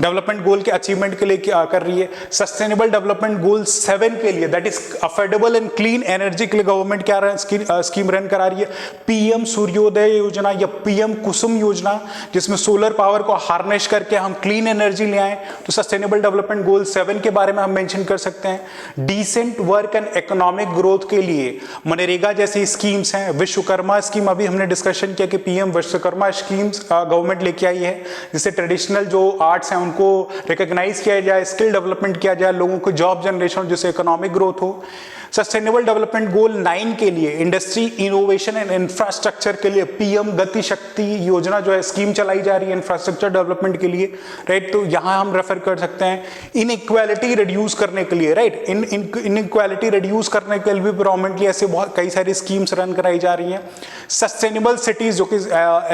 S1: डेवलपमेंट गोल के अचीवमेंट के लिए क्या कर रही है। सस्टेनेबल डेवलपमेंट गोल 7 के लिए, that is affordable and clean energy के लिए गवर्नमेंट क्या स्कीम रन करा रही है, PM सूर्योदय योजना या PM कुसुम योजना, जिसमें सोलर पावर को हार्नेस करके हम क्लीन एनर्जी ले आए। तो सस्टेनेबल डेवलपमेंट गोल 7 के बारे में हम मेंशन कर सकते हैं। Decent work and economic growth के लिए मनरेगा जैसी स्कीम्स हैं। विश्वकर्मा स्कीम अभी हमने डिस्कशन किया कि PM विश्वकर्मा स्कीम्स गवर्नमेंट लेके आई है, जिससे ट्रेडिशनल जो आर्ट्स हैं उनको रिकॉग्नाइज किया जाए, स्किल डेवलपमेंट किया जाए, लोगों को जॉब जनरेशन, जिससे इकोनॉमिक ग्रोथ हो। सस्टेनेबल डेवलपमेंट गोल 9 के लिए इंडस्ट्री इनोवेशन एंड इंफ्रास्ट्रक्चर के लिए PM गति शक्ति योजना जो है स्कीम चलाई जा रही है इंफ्रास्ट्रक्चर डेवलपमेंट के लिए, राइट। तो यहां हम रेफर कर सकते हैं इनइक्वालिटी रिड्यूस करने के लिए, राइट, इनइक्वालिटी रिड्यूस करने के लिए भी गवर्नमेंटली ऐसे बहुत कई सारी स्कीम्स रन कराई जा रही हैं। सस्टेनेबल सिटीज जो कि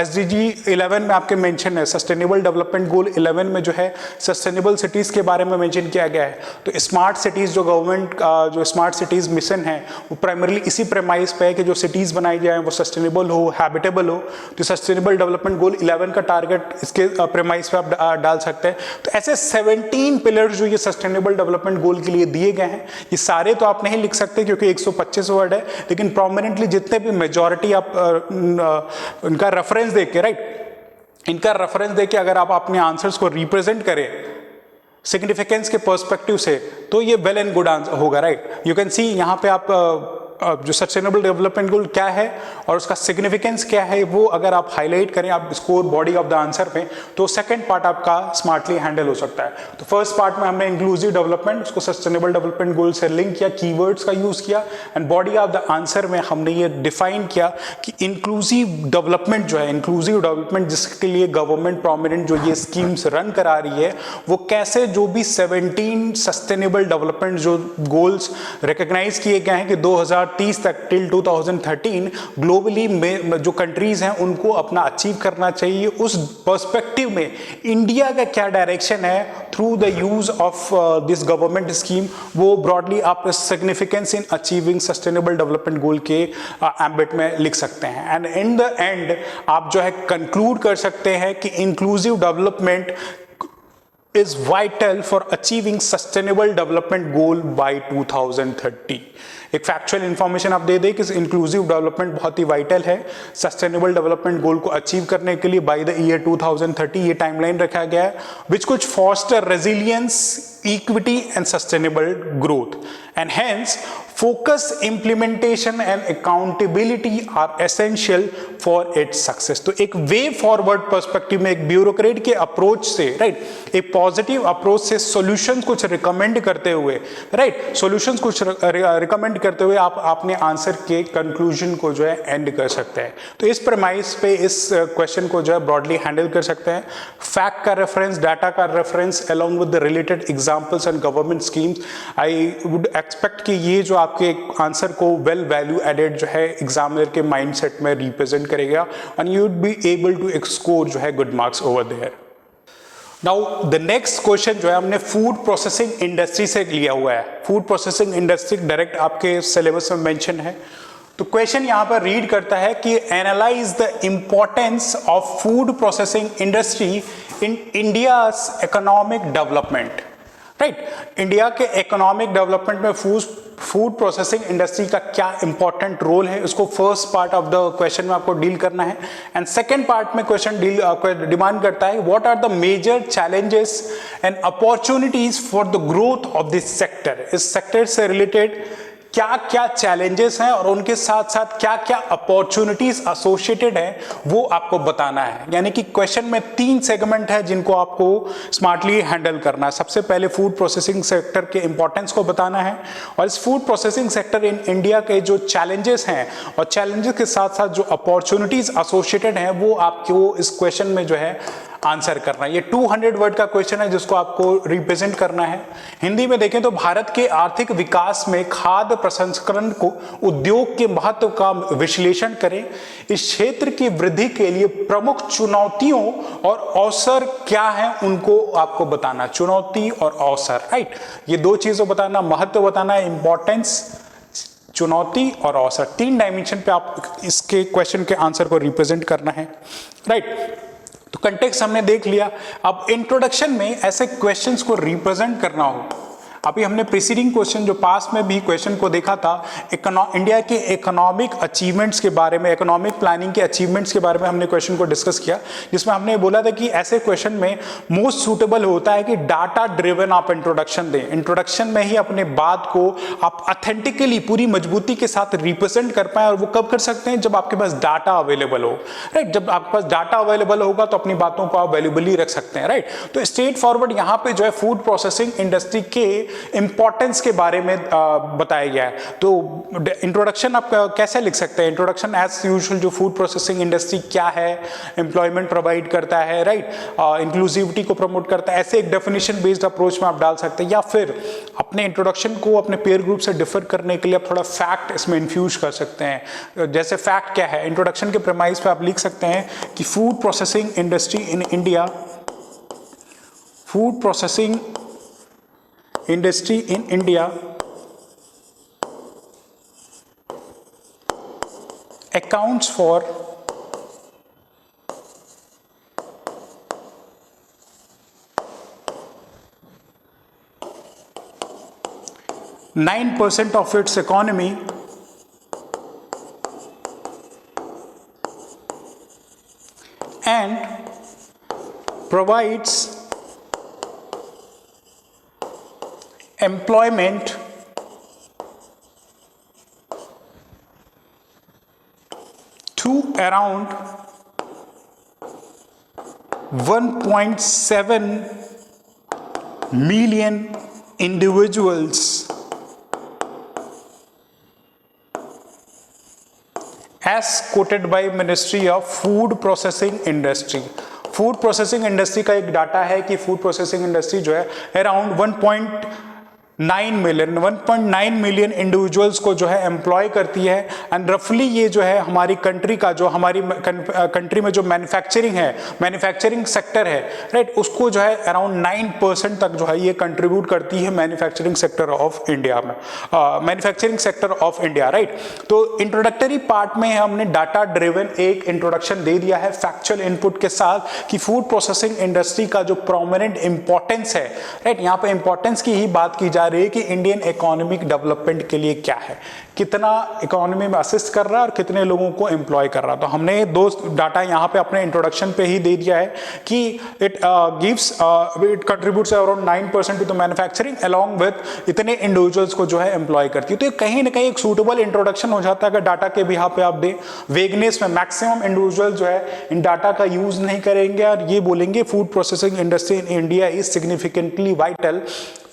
S1: SDG 11 में आपके मेंशन है, सस्टेनेबल डेवलपमेंट गोल 11 में जो है सस्टेनेबल सिटीज के बारे में मेंशन किया गया है। तो स्मार्ट सिटीज जो गवर्नमेंट जो स्मार्ट सिटीज सिटीज़ मिशन है वो प्राइमरली इसी प्रेमाइस पे है कि जो सिटीज़ बनाई जाए वो सस्टेनेबल हो, हैबिटेबल हो। तो सस्टेनेबल डेवलपमेंट गोल 11 का टारगेट इसके प्रेमाइस पे आप डाल सकते हैं। तो ऐसे 17 पिलर्स जो ये सस्टेनेबल डेवलपमेंट गोल के लिए दिए गए हैं, ये सारे तो आप नहीं लिख सकते क्योंकि 125 वर्ड है, लेकिन प्रोमिनेंटली जितने भी मेजॉरिटी आप उनका रेफरेंस देख के, राइट, इनका रेफरेंस देके अगर आप अपने आंसर्स को रिप्रेजेंट करें सिग्निफिकेंस के पर्सपेक्टिव से, तो ये वेल एंड गुड आंसर होगा, राइट। यू कैन सी यहाँ पे आप जो सस्टेनेबल डेवलपमेंट गोल क्या है और उसका सिग्निफिकेंस क्या है, वो अगर आप हाईलाइट करें आप score body of the answer पे, तो सेकंड पार्ट आपका स्मार्टली हैंडल हो सकता है। तो फर्स्ट पार्ट में हमने इंक्लूसिव डेवलपमेंट, उसको सस्टेनेबल डेवलपमेंट गोल से लिंक किया, कीवर्ड्स का यूज किया, and body of the answer में हमने ये डिफाइन किया कि इंक्लूसिव डेवलपमेंट जो है, इंक्लूसिव डेवलपमेंट जिसके लिए गवर्नमेंट प्रोमिनेंट जो ये स्कीम्स रन करा रही है, वो कैसे जो भी 17 सस्टेनेबल डेवलपमेंट जो गोल्स रिकॉग्नाइज किए गए हैं कि 2030 तक टिल 2013 ग्लोबली में जो कंट्रीज हैं उनको अपना अचीव करना चाहिए, उस पर्सपेक्टिव में इंडिया का क्या डायरेक्शन है through the use of this government scheme, वो ब्रॉडली आप significance in achieving sustainable development गोल के एम्बिट में लिख सकते हैं। एंड इन द एंड आप जो है कंक्लूड कर सकते हैं कि inclusive development is vital for achieving sustainable development goal by 2030। एक फैक्चुअल इंफॉर्मेशन आप दे दें कि इंक्लूसिव डेवलपमेंट बहुत ही वाइटल है सस्टेनेबल डेवलपमेंट गोल को अचीव करने के लिए बाय द ईयर 2030 ये टाइमलाइन रखा गया है, which could foster resilience, equity and sustainable growth, and hence focus, implementation and accountability are essential for its success। तो एक वे फॉरवर्ड पर्सपेक्टिव में एक ब्यूरोक्रेट के अप्रोच से, राइट, एक पॉजिटिव अप्रोच से सॉल्यूशंस कुछ रिकमेंड करते हुए, राइट, सॉल्यूशंस कुछ रिकमेंड करते हुए आप अपने आंसर के कंक्लूजन को जो है एंड कर सकते हैं। तो इस प्रमाइस पे इस क्वेश्चन को जो है ब्रॉडली हैंडल कर सकते हैं। फैक्ट का रेफरेंस, डाटा का reference along with the related examples and government schemes, I would expect कि ये जो आपके आंसर को वेल वैल्यू एडेड जो है एग्जामिनर के माइंडसेट में रिप्रेजेंट करेगा, and you would be able to score जो है good marks over there. Now the next question जो है हमने फूड प्रोसेसिंग इंडस्ट्री से लिया हुआ है। फूड प्रोसेसिंग इंडस्ट्री डायरेक्ट आपके सिलेबस में मेंशन है। तो क्वेश्चन यहां पर रीड करता है कि analyse the importance of food processing industry in India's economic development, right. India के इकोनॉमिक डेवलपमेंट में फूड प्रोसेसिंग इंडस्ट्री का क्या इंपॉर्टेंट रोल है, उसको first part of the question में आपको डील करना है। एंड सेकंड पार्ट में क्वेश्चन डिमांड करता है what are the major challenges and opportunities for the growth of this sector. इस सेक्टर से रिलेटेड क्या क्या चैलेंजेस हैं और उनके साथ साथ क्या क्या अपॉर्चुनिटीज एसोसिएटेड है वो आपको बताना है। यानी कि क्वेश्चन में 3 सेगमेंट है जिनको आपको स्मार्टली हैंडल करना है। सबसे पहले फूड प्रोसेसिंग सेक्टर के इंपॉर्टेंस को बताना है, और इस food processing sector in India के जो चैलेंजेस हैं और चैलेंजेस के साथ साथ जो अपॉर्चुनिटीज एसोसिएटेड हैं वो आपको इस क्वेश्चन में जो है आंसर करना है। ये 200 वर्ड का क्वेश्चन है जिसको आपको रिप्रेजेंट करना है। हिंदी में देखें तो भारत के आर्थिक विकास में खाद्य प्रसंस्करण को उद्योग के महत्व का विश्लेषण करें। इस क्षेत्र की वृद्धि के लिए प्रमुख चुनौतियों और अवसर क्या हैं उनको आपको बताना। चुनौती और अवसर, राइट, ये 2 चीजों बताना, महत्व बताना, इंपॉर्टेंस, चुनौती और अवसर। 3 डायमेंशन पे आप इसके क्वेश्चन के आंसर को रिप्रेजेंट करना है, राइट। तो कंटेक्स्ट हमने देख लिया। अब इंट्रोडक्शन में ऐसे क्वेश्चंस को रिप्रेजेंट करना हो, अभी हमने प्रीसीडिंग क्वेश्चन जो पास में भी क्वेश्चन को देखा था, इंडिया के इकोनॉमिक अचीवमेंट्स के बारे में, इकोनॉमिक प्लानिंग के अचीवमेंट्स के बारे में हमने क्वेश्चन को डिस्कस किया, जिसमें हमने बोला था कि ऐसे क्वेश्चन में मोस्ट सूटेबल होता है कि डाटा ड्रिवन आप इंट्रोडक्शन दें। इंट्रोडक्शन में ही अपने बात को आप ऑथेंटिकली पूरी मजबूती के साथ रिप्रेजेंट कर पाए, और वो कब कर सकते हैं जब आपके पास डाटा अवेलेबल हो, राइट। जब आपके पास डाटा अवेलेबल होगा तो अपनी बातों को आप वैल्यूबली रख सकते हैं, राइट। तो स्ट्रेट फॉरवर्ड यहाँ पे जो है फूड प्रोसेसिंग इंडस्ट्री के इंपॉर्टेंस के बारे में बताया गया है। तो इंट्रोडक्शन आप कैसे लिख सकते हैं? इंट्रोडक्शन एज यूजुअल जो फूड प्रोसेसिंग इंडस्ट्री क्या है, एम्प्लॉयमेंट प्रोवाइड करता है, राइट, इंक्लूसिविटी को प्रमोट करता है, ऐसे एक डेफिनेशन बेस्ड अप्रोच में आप डाल सकते हैं। या फिर अपने इंट्रोडक्शन को अपने पेयर ग्रुप से डिफर करने के लिए आप थोड़ा फैक्ट इसमें इन्फ्यूज कर सकते हैं। जैसे फैक्ट क्या है, इंट्रोडक्शन के प्रेमाइस पे आप लिख सकते हैं कि food processing industry in India, food processing industry in India accounts for 9% of its economy and provides employment to around 1.7 million individuals as quoted by Ministry of Food Processing Industry. Food processing industry का एक data है कि food processing industry जो है around 1.9 million individuals को जो है employ करती है एंड रफली ये जो है हमारी कंट्री का जो हमारी कंट्री में जो मैन्युफैक्चरिंग सेक्टर है राइट उसको जो है अराउंड 9% तक जो है ये कंट्रीब्यूट करती है मैन्युफैक्चरिंग सेक्टर ऑफ इंडिया में manufacturing sector of India right. तो इंट्रोडक्टरी पार्ट में हमने डाटा ड्रिवन एक इंट्रोडक्शन दे दिया है फैक्चुअल इनपुट के साथ कि फूड प्रोसेसिंग इंडस्ट्री का जो प्रोमिनेंट इंपॉर्टेंस है राइट यहाँ पे इंपॉर्टेंस की ही बात की जा रही है कि इंडियन इकोनॉमिक डेवलपमेंट के लिए क्या है, कितना इकोनॉमी में असिस्ट कर रहा है और कितने लोगों को एम्प्लॉय कर रहा है। तो हमने दो डाटा यहाँ पे अपने इंट्रोडक्शन पे ही दे दिया है कि it contributes around 9% to the manufacturing along with इतने इंडिविजुअल्स को जो है एम्प्लॉय करती है। तो ये कहीं ना कहीं एक सूटेबल इंट्रोडक्शन हो जाता है अगर डाटा के बिहाफ पे आप दें। वेगनेस में मैक्सिमम इंडिविजुअल जो है इन डाटा का यूज नहीं करेंगे और ये बोलेंगे food processing industry in India is significantly vital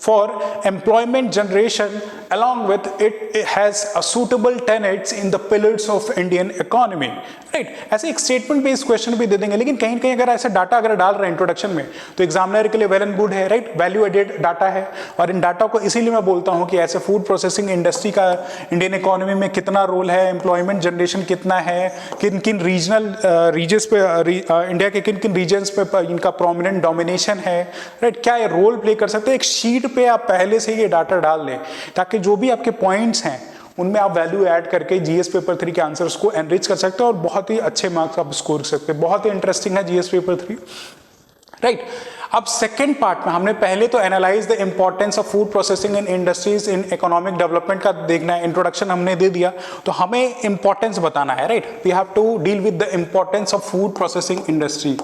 S1: for employment generation along with it has a suitable tenets in the pillars of Indian economy right। ऐसे एक स्टेटमेंट बेस्ड क्वेश्चन भी दे देंगे लेकिन कहीं कहीं अगर ऐसा डाटा अगर डाल रहे हैं इंट्रोडक्शन में तो एग्जामिनर के लिए वेल एंड गुड है राइट, वैल्यू एडेड डाटा है। और इन डाटा को इसीलिए मैं बोलता हूं कि ऐसे फूड प्रोसेसिंग इंडस्ट्री का इंडियन इकोनॉमी में कितना रोल है, एम्प्लॉयमेंट जनरेशन कितना है, किन किन रीजनल रीजन्स पे इंडिया के किन किन रीजन्स पे इनका प्रोमिनेंट डोमिनेशन है राइट, क्या ये रोल प्ले कर सकते हैं। एक शीट पे आप पहले से ये डाटा डाल लें ताकि जो भी आपके पॉइंट्स हैं उनमें आप वैल्यू ऐड करके जीएस पेपर 3 के आंसर्स को एनरिच कर सकते हो और बहुत ही अच्छे मार्क्स आप स्कोर कर सकते हैं। बहुत ही इंटरेस्टिंग है जीएस पेपर 3 राइट। अब सेकेंड पार्ट में हमने पहले तो analyse the importance of food processing in industries in economic development का देखना है, इंट्रोडक्शन हमने दे दिया तो हमें इंपॉर्टेंस बताना है right. We have to deal with the importance of food processing industry.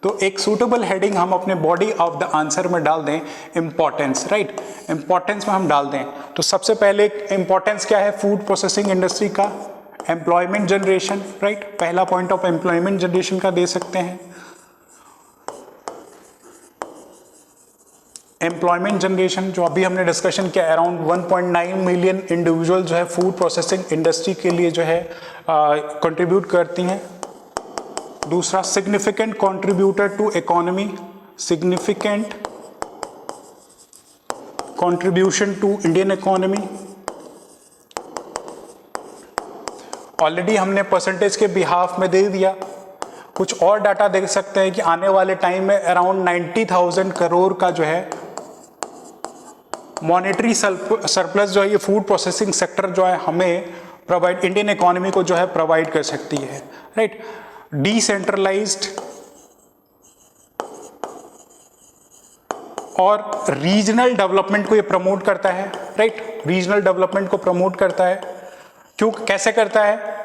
S1: तो एक सूटेबल हेडिंग हम अपने बॉडी ऑफ द आंसर में डाल दें इंपॉर्टेंस राइट, इंपॉर्टेंस में हम डाल दें। तो सबसे पहले इंपॉर्टेंस क्या है फूड प्रोसेसिंग इंडस्ट्री का, एम्प्लॉयमेंट जनरेशन राइट, पहला पॉइंट ऑफ एम्प्लॉयमेंट जनरेशन का दे सकते हैं। एम्प्लॉयमेंट जनरेशन जो अभी हमने डिस्कशन किया अराउंड 1.9 मिलियन इंडिविजुअल जो है फूड प्रोसेसिंग इंडस्ट्री के लिए जो है कंट्रीब्यूट करती हैं। दूसरा significant contributor to economy, significant contribution to Indian economy. Already हमने परसेंटेज के बिहाफ में दे दिया। कुछ और डाटा देख सकते हैं कि आने वाले टाइम में अराउंड 90,000 करोड़ का जो है मॉनेटरी सरप्लस जो है ये फूड प्रोसेसिंग सेक्टर जो है हमें प्रोवाइड, इंडियन इकोनॉमी को जो है प्रोवाइड कर सकती है राइट। डिसेंट्रलाइज्ड और रीजनल डेवलपमेंट को ये प्रमोट करता है राइट, रीजनल डेवलपमेंट को प्रमोट करता है। क्यों, कैसे करता है?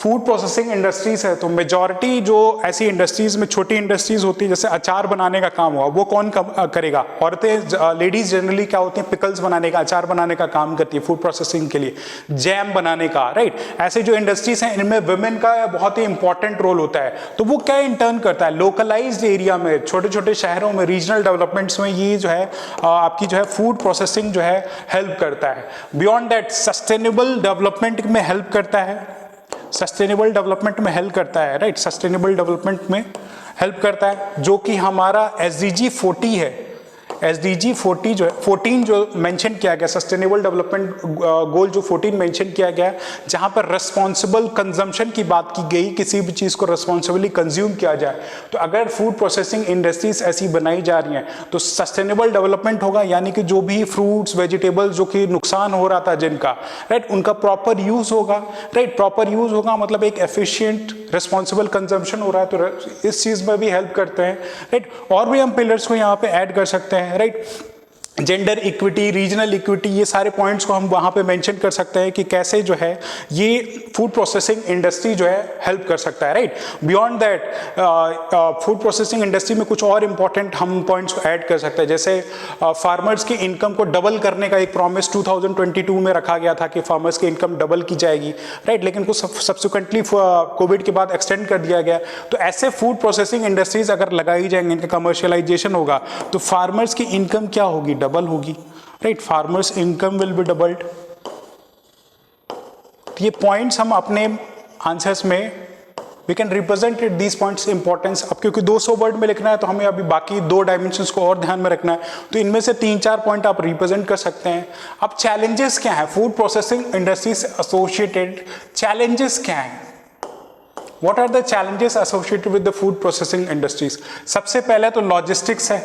S1: फूड प्रोसेसिंग इंडस्ट्रीज है तो मेजॉरिटी जो ऐसी इंडस्ट्रीज में छोटी इंडस्ट्रीज होती है जैसे अचार बनाने का काम हुआ वो कौन करेगा? औरतें, लेडीज जनरली क्या होती हैं पिकल्स बनाने का, अचार बनाने का काम करती है फूड प्रोसेसिंग के लिए, जैम बनाने का राइट। ऐसे जो इंडस्ट्रीज हैं इनमें वुमेन का बहुत ही इंपॉर्टेंट रोल होता है। तो वो क्या इन टर्न करता है लोकलाइज्ड एरिया में, छोटे छोटे शहरों में, रीजनल डेवलपमेंट्स में ये जो है आपकी जो है फूड प्रोसेसिंग जो है हेल्प करता है। बियॉन्ड दैट सस्टेनेबल डेवलपमेंट में हेल्प करता है, सस्टेनेबल डेवलपमेंट में हेल्प करता है राइट, सस्टेनेबल डेवलपमेंट में हेल्प करता है जो कि हमारा SDG 40 है। SDG 40 जो है 14 जो मेंशन किया गया, सस्टेनेबल डेवलपमेंट गोल जो 14 मेंशन किया गया, जहां पर रिस्पॉन्सिबल कंजम्पशन की बात की गई, किसी भी चीज को रिस्पॉन्सिबली कंज्यूम किया जाए। तो अगर फूड प्रोसेसिंग इंडस्ट्रीज ऐसी बनाई जा रही हैं तो सस्टेनेबल डेवलपमेंट होगा, यानी कि जो भी फ्रूट्स वेजिटेबल्स जो कि नुकसान हो रहा था जिनका, राइट, उनका प्रॉपर यूज होगा, राइट, प्रॉपर यूज होगा मतलब एक एफिशिएंट रिस्पॉन्सिबल कंजम्पशन हो रहा है, तो इस चीज में भी हेल्प करते हैं, राइट। और भी हम पिलर्स को यहाँ पे ऐड कर सकते हैं, right, gender equity, regional equity, ये सारे पॉइंट्स को हम वहाँ पे मेंशन कर सकते हैं कि कैसे जो है ये फूड प्रोसेसिंग इंडस्ट्री जो है हेल्प कर सकता है, right. Beyond that food processing industry में कुछ और इंपॉर्टेंट हम पॉइंट्स को ऐड कर सकते हैं, जैसे फार्मर्स की इनकम को डबल करने का एक प्रॉमिस 2022 में रखा गया था कि फार्मर्स की इनकम डबल की जाएगी, राइट, लेकिन कुछ सब्सिक्वेंटली कोविड के बाद एक्सटेंड कर दिया गया। तो ऐसे फूड प्रोसेसिंग इंडस्ट्रीज अगर लगाई जाएंगे, इनका कमर्शियलाइजेशन होगा, तो फार्मर्स की इनकम क्या होगी, डबल होगी, right, farmers income will be doubled. ये पॉइंट्स हम अपने आंसर्स में we can represent it these points importance. अब क्योंकि 200 वर्ड में लिखना है तो हमें अभी बाकी 2 डायमेंशंस को और ध्यान में रखना है, तो इनमें से 3-4 पॉइंट आप रिप्रेजेंट कर सकते हैं। अब चैलेंजेस क्या है फूड प्रोसेसिंग इंडस्ट्री से एसोसिएटेड, चैलेंजेस क्या है, what are the challenges associated with the food processing industries. सबसे पहले तो लॉजिस्टिक्स है,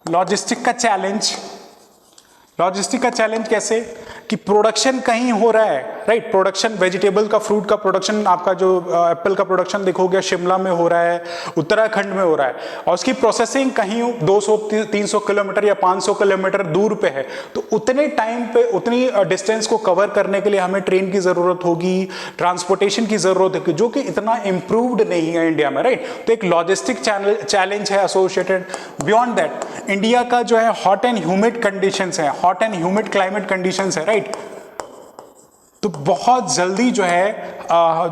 S1: लॉजिस्टिक का चैलेंज। लॉजिस्टिक का चैलेंज कैसे कि प्रोडक्शन कहीं हो रहा है, राइट, प्रोडक्शन वेजिटेबल का, फ्रूट का प्रोडक्शन, आपका जो एप्पल का प्रोडक्शन देखोगे शिमला में हो रहा है, उत्तराखंड में हो रहा है, और उसकी प्रोसेसिंग कहीं 200-300 किलोमीटर या 500 किलोमीटर दूर पे है। तो उतने टाइम पे, उतनी डिस्टेंस को कवर करने के लिए हमें ट्रेन की जरूरत होगी, ट्रांसपोर्टेशन की जरूरत होगी, जो कि इतना इंप्रूव्ड नहीं है इंडिया में, राइट। तो एक लॉजिस्टिक चैलेंज है एसोसिएटेड। बियॉन्ड दैट इंडिया का जो है हॉट एंड ह्यूमिड कंडीशंस है, hot and humid climate conditions है, राइट। तो बहुत जल्दी जो है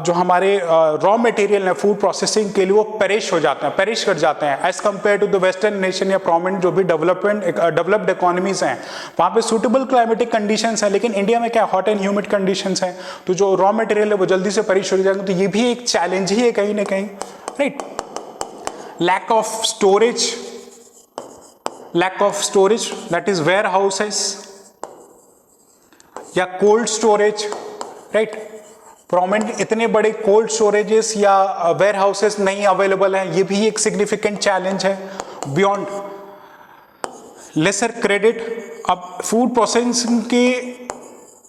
S1: जो हमारे रॉ मटेरियल है फूड प्रोसेसिंग के लिए वो पेरिश हो जाते हैं, पेरिश कर जाते हैं as compare to the western nation या प्रोमिनेंट जो भी डेवलप्ड इकोनॉमीज हैं, वहाँ पे सूटेबल क्लाइमेटिक कंडीशंस हैं। लेकिन इंडिया में क्या हॉट एंड ह्यूमिड कंडीशंस हैं, तो जो रॉ मटेरियल है वो जल्दी से पेरिश हो जाएंगे। तो ये भी एक चैलेंज ही है कहीं ना कहीं, right. Lack of storage, lack of storage that is warehouses या कोल्ड स्टोरेज, राइट। प्रोमिनेंट इतने बड़े कोल्ड स्टोरेजेस या वेयर हाउसेस नहीं अवेलेबल हैं, ये भी एक सिग्निफिकेंट चैलेंज है। बियॉन्ड लेसर क्रेडिट, अब फूड प्रोसेसिंग की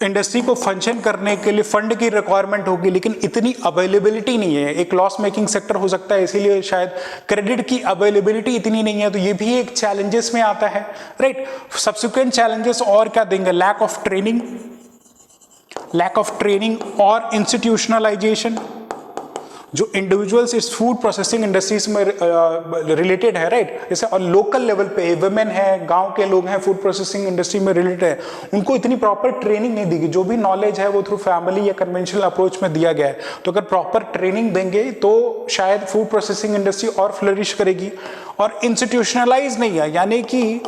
S1: इंडस्ट्री को फंक्शन करने के लिए फंड की रिक्वायरमेंट होगी, लेकिन इतनी अवेलेबिलिटी नहीं है, एक लॉस मेकिंग सेक्टर हो सकता है, इसीलिए शायद क्रेडिट की अवेलेबिलिटी इतनी नहीं है। तो ये भी एक चैलेंजेस में आता है, राइट। सब्सिक्वेंट चैलेंजेस और क्या देंगे, lack of training, lack of training और इंस्टीट्यूशनलाइजेशन, जो इंडिविजुअल्स इस फूड प्रोसेसिंग इंडस्ट्रीज में रिलेटेड है, राइट, जैसे और लोकल लेवल पे वुमेन है, गांव के लोग हैं, फूड प्रोसेसिंग इंडस्ट्री में रिलेटेड है, उनको इतनी प्रॉपर ट्रेनिंग नहीं दी गई। जो भी नॉलेज है वो थ्रू फैमिली या कन्वेंशनल अप्रोच में दिया गया है। तो अगर प्रॉपर ट्रेनिंग देंगे तो शायद फूड प्रोसेसिंग इंडस्ट्री और फ्लरिश करेगी। और इंस्टीट्यूशनलाइज नहीं है, यानी कि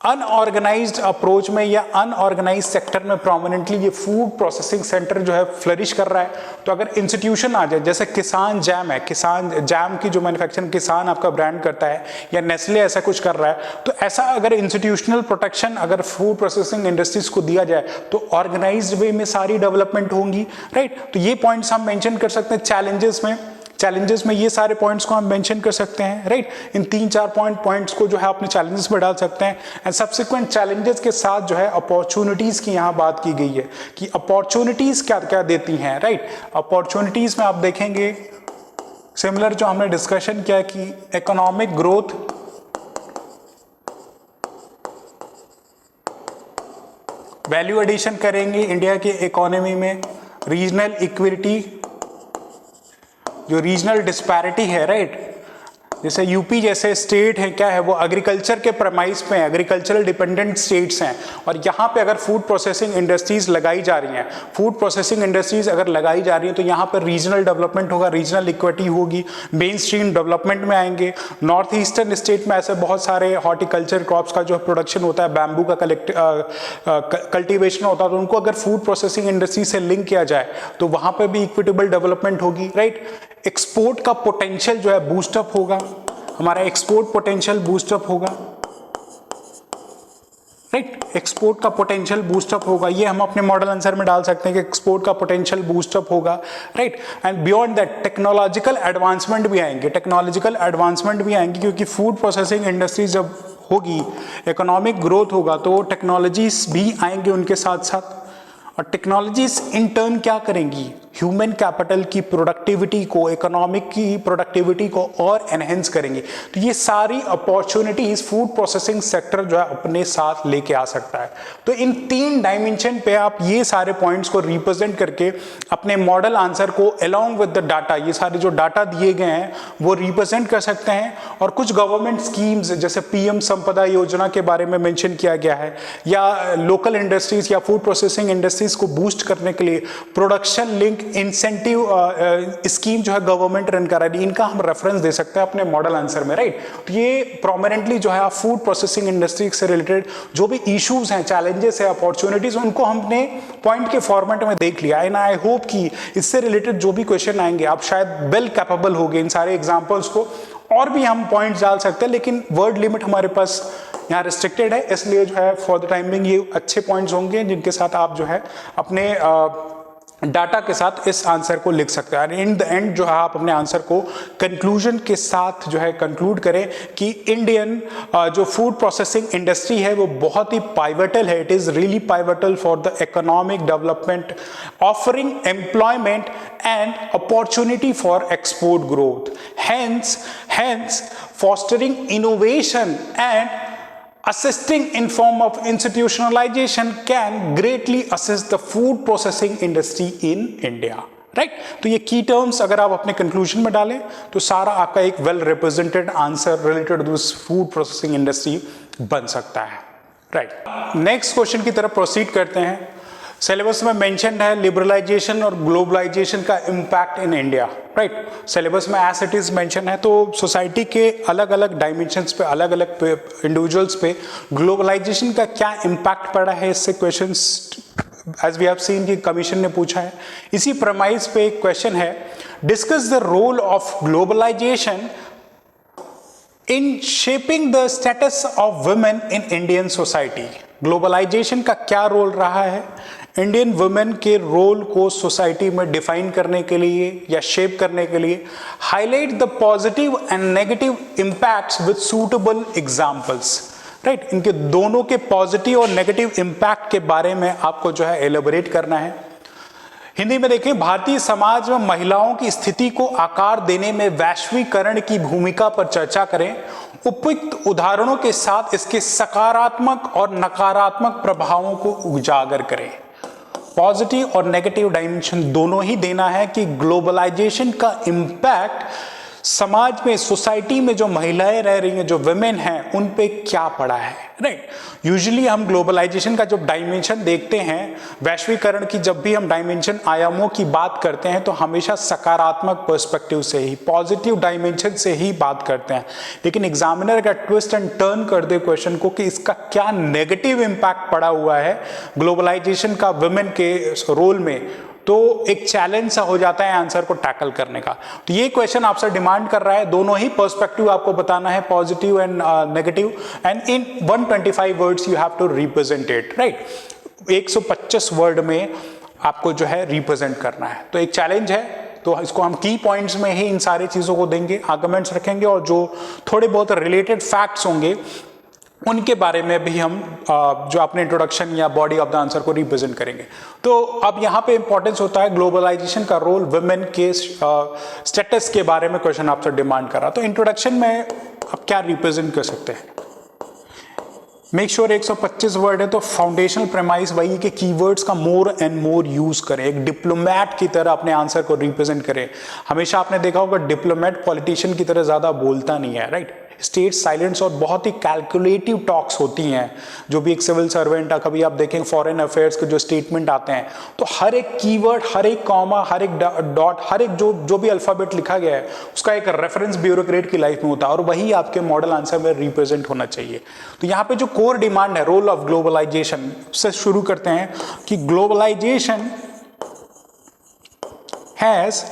S1: अनऑर्गेनाइज्ड अप्रोच में या अनऑर्गेनाइज्ड सेक्टर में प्रोमिनेंटली ये फूड प्रोसेसिंग सेंटर जो है फ्लरिश कर रहा है। तो अगर इंस्टीट्यूशन आ जाए, जैसे किसान जैम है, किसान जैम की जो मैन्युफैक्चरिंग किसान आपका ब्रांड करता है, या नेस्ले ऐसा कुछ कर रहा है, तो ऐसा अगर इंस्टीट्यूशनल प्रोटेक्शन अगर फूड प्रोसेसिंग इंडस्ट्रीज को दिया जाए तो ऑर्गेनाइज्ड वे में सारी डेवलपमेंट होंगी, राइट। तो ये पॉइंट्स हम मेंशन कर सकते हैं चैलेंजेस में। चैलेंजेस में ये सारे पॉइंट्स को हम मेंशन कर सकते हैं, राइट। इन 3-4 पॉइंट्स को जो है अपने चैलेंजेस में डाल सकते हैं। एंड सब्सिक्वेंट चैलेंजेस के साथ जो है अपॉर्चुनिटीज की यहाँ बात की गई है कि अपॉर्चुनिटीज क्या क्या देती हैं, राइट। अपॉर्चुनिटीज में आप देखेंगे सिमिलर जो हमने डिस्कशन किया कि इकोनॉमिक ग्रोथ, वैल्यू एडिशन करेंगे इंडिया के इकोनॉमी में, रीजनल इक्विटी, जो रीजनल डिस्पैरिटी है, राइट, जैसे यूपी जैसे स्टेट है, क्या है वो एग्रीकल्चर के प्रमाइस पे एग्रीकल्चरल डिपेंडेंट स्टेट्स हैं, और यहाँ पे अगर फूड प्रोसेसिंग इंडस्ट्रीज लगाई जा रही हैं, फूड प्रोसेसिंग इंडस्ट्रीज अगर लगाई जा रही हैं तो यहाँ पर रीजनल डेवलपमेंट होगा, रीजनल इक्विटी होगी, मेन स्ट्रीम डेवलपमेंट में आएंगे। नॉर्थ ईस्टर्न स्टेट में ऐसे बहुत सारे हॉर्टिकल्चर क्रॉप्स का जो प्रोडक्शन होता है, बैम्बू का कल्टिवेशन होता है, तो उनको अगर फूड प्रोसेसिंग इंडस्ट्री से लिंक किया जाए तो वहाँ पर भी इक्विटेबल डेवलपमेंट होगी, राइट। एक्सपोर्ट का पोटेंशियल जो है बूस्टअप होगा, हमारा एक्सपोर्ट पोटेंशियल बूस्टअप होगा, राइट, एक्सपोर्ट का पोटेंशियल बूस्टअप होगा, ये हम अपने मॉडल आंसर में डाल सकते हैं कि एक्सपोर्ट का पोटेंशियल बूस्टअप होगा, right. And beyond that technological advancement भी आएंगे, टेक्नोलॉजिकल एडवांसमेंट भी आएंगे, क्योंकि फूड प्रोसेसिंग इंडस्ट्री जब होगी, इकोनॉमिक ग्रोथ होगा, तो टेक्नोलॉजीज भी आएंगे उनके साथ साथ। और टेक्नोलॉजीज इन टर्न क्या करेंगी, ह्यूमन कैपिटल की प्रोडक्टिविटी को, इकोनॉमिक की प्रोडक्टिविटी को और एनहेंस करेंगे। तो ये सारी अपॉर्चुनिटीज फूड प्रोसेसिंग सेक्टर जो है अपने साथ लेके आ सकता है। तो इन 3 डायमेंशन पे आप ये सारे पॉइंट्स को रिप्रेजेंट करके अपने मॉडल आंसर को अलोंग विद द डाटा, ये सारे जो डाटा दिए गए हैं वो रिप्रेजेंट कर सकते हैं। और कुछ गवर्नमेंट स्कीम्स जैसे पीएम संपदा योजना के बारे में मेंशन किया गया है, या लोकल इंडस्ट्रीज या फूड प्रोसेसिंग इंडस्ट्रीज को बूस्ट करने के लिए प्रोडक्शन लिंक इंसेंटिव स्कीम जो है गवर्नमेंट रन कर रही है, इनका हम रेफरेंस दे सकते हैं अपने मॉडल आंसर में, राइट। तो ये प्रोमिनेंटली जो है फूड प्रोसेसिंग इंडस्ट्री से रिलेटेड जो भी इश्यूज हैं, चैलेंजेस है, अपॉर्चुनिटीज, उनको हमने पॉइंट के फॉर्मेट में देख लिया। एंड आई होप कि इससे रिलेटेड जो भी क्वेश्चन आएंगे आप शायद वेल कैपेबल हो गए इन सारे एग्जाम्पल्स को। और भी हम पॉइंट्स डाल सकते हैं, लेकिन वर्ड लिमिट हमारे पास यहाँ रिस्ट्रिक्टेड है, इसलिए जो है फॉर द टाइमिंग ये अच्छे पॉइंट्स होंगे जिनके साथ आप जो है अपने डाटा के साथ इस आंसर को लिख सकते हैं। इन द एंड जो है आप अपने आंसर को कंक्लूजन के साथ जो है कंक्लूड करें कि इंडियन जो फूड प्रोसेसिंग इंडस्ट्री है वो बहुत ही पाइवटल है, it is really pivotal for the economic development, offering employment and opportunity for export growth, hence fostering innovation and assisting in form of institutionalization can greatly assist the food processing industry in India, right? तो ये की terms अगर आप अपने conclusion में डालें तो सारा आपका एक well represented answer related to this food processing industry बन सकता है, राइट। नेक्स्ट क्वेश्चन की तरफ प्रोसीड करते हैं। सिलेबस में मेंशन है लिबरलाइजेशन और ग्लोबलाइजेशन का impact in India, right. Syllabus में एज इट इज मेंशन है, तो सोसाइटी के अलग अलग डायमेंशंस पे, अलग अलग इंडिविजुअल्स पे ग्लोबलाइजेशन का क्या इम्पैक्ट पड़ा है, इससे questions as we have seen कि कमीशन ने पूछा है। इसी प्रमाइस पे एक क्वेश्चन है, discuss the role of globalisation in shaping the status of women in Indian society. Globalisation का क्या रोल रहा है इंडियन वुमेन के रोल को सोसाइटी में डिफाइन करने के लिए या शेप करने के लिए। Highlight the positive and negative impacts with suitable examples, right. इनके दोनों के पॉजिटिव और नेगेटिव इंपैक्ट के बारे में आपको जो है एलेबोरेट करना है। हिंदी में देखें, भारतीय समाज में महिलाओं की स्थिति को आकार देने में वैश्वीकरण की भूमिका पर चर्चा करें। उपयुक्त उदाहरणों के साथ इसके सकारात्मक और नकारात्मक प्रभावों को उजागर करें। पॉजिटिव और नेगेटिव डायमेंशन दोनों ही देना है कि ग्लोबलाइजेशन का इम्पैक्ट समाज में, सोसाइटी में जो महिलाएं रह रही हैं, जो वुमेन हैं, उन पे क्या पड़ा है, राइट। यूजुअली हम ग्लोबलाइजेशन का जो डायमेंशन देखते हैं, वैश्वीकरण की जब भी हम डायमेंशन आयामों की बात करते हैं तो हमेशा सकारात्मक पर्सपेक्टिव से ही, पॉजिटिव डायमेंशन से ही बात करते हैं। लेकिन एग्जामिनर का ट्विस्ट एंड टर्न कर दे क्वेश्चन को कि इसका क्या नेगेटिव इंपैक्ट पड़ा हुआ है ग्लोबलाइजेशन का वुमेन के रोल में, तो एक चैलेंज सा हो जाता है आंसर को टैकल करने का। तो ये क्वेश्चन आपसे डिमांड कर रहा है, दोनों ही पर्सपेक्टिव आपको बताना है, positive and negative, and in 125 words you have to represent it, right. 125 word में आपको जो है रिप्रेजेंट करना है। तो एक चैलेंज है, तो इसको हम की पॉइंट्स में ही इन सारी चीजों को देंगे, आर्गुमेंट्स रखेंगे, और जो थोड़े बहुत रिलेटेड फैक्ट्स होंगे उनके बारे में भी हम जो अपने इंट्रोडक्शन या बॉडी ऑफ द आंसर को रिप्रेजेंट करेंगे। तो अब यहाँ पे इंपॉर्टेंस होता है ग्लोबलाइजेशन का रोल, वुमेन के स्टेटस के बारे में क्वेश्चन आपसे डिमांड कर रहा। तो इंट्रोडक्शन में आप क्या रिप्रेजेंट कर सकते हैं, मेक श्योर 125 वर्ड है तो फाउंडेशनल प्रेमाइस वही कि कीवर्ड्स का मोर एंड मोर यूज करें, एक डिप्लोमेट की तरह अपने आंसर को रिप्रेजेंट करें। हमेशा आपने देखा होगा डिप्लोमेट पॉलिटिशियन की तरह ज्यादा बोलता नहीं है, राइट। स्टेट साइलेंस और बहुत ही कैलकुलेटिव टॉक्स होती हैं। जो भी एक सिविल सर्वेंट है, कभी आप देखें फॉरेन अफेयर्स के जो स्टेटमेंट आते हैं, तो हर एक कीवर्ड, हर एक कॉमा, हर एक डॉट, हर एक जो भी अल्फाबेट लिखा गया है उसका एक रेफरेंस ब्यूरोक्रेट की लाइफ में होता है, और वही आपके मॉडल आंसर में रिप्रेजेंट होना चाहिए। तो यहाँ पे जो कोर डिमांड है रोल ऑफ ग्लोबलाइजेशन, उससे शुरू करते हैं कि globalisation has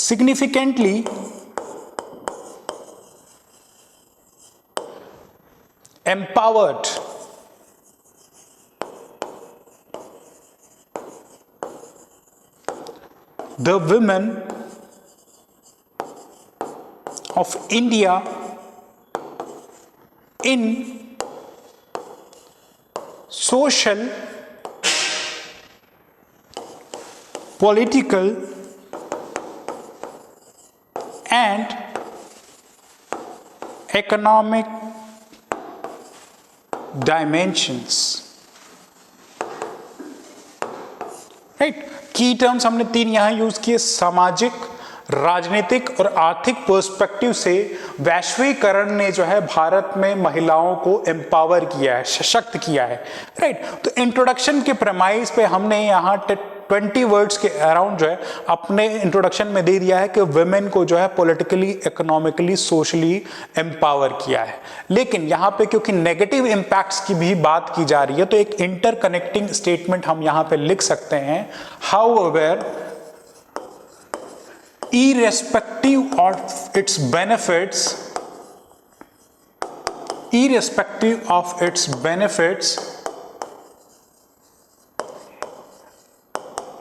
S1: significantly empowered the women of India in social, political and economic dimensions. Right, की टर्म्स हमने 3 यहां यूज किए, सामाजिक, राजनीतिक और आर्थिक पर्सपेक्टिव से वैश्वीकरण ने जो है भारत में महिलाओं को एम्पावर किया है, सशक्त किया है। राइट, तो इंट्रोडक्शन के प्रेमाइस पे हमने यहाँ 20 वर्ड्स के अराउंड जो है अपने इंट्रोडक्शन में दे दिया है कि वुमेन को जो है पॉलिटिकली, इकोनॉमिकली, सोशली एम्पावर किया है। लेकिन यहाँ पे क्योंकि नेगेटिव इंपैक्ट्स की भी बात की जा रही है तो एक इंटरकनेक्टिंग स्टेटमेंट हम यहाँ पे लिख सकते हैं, however irrespective of its benefits,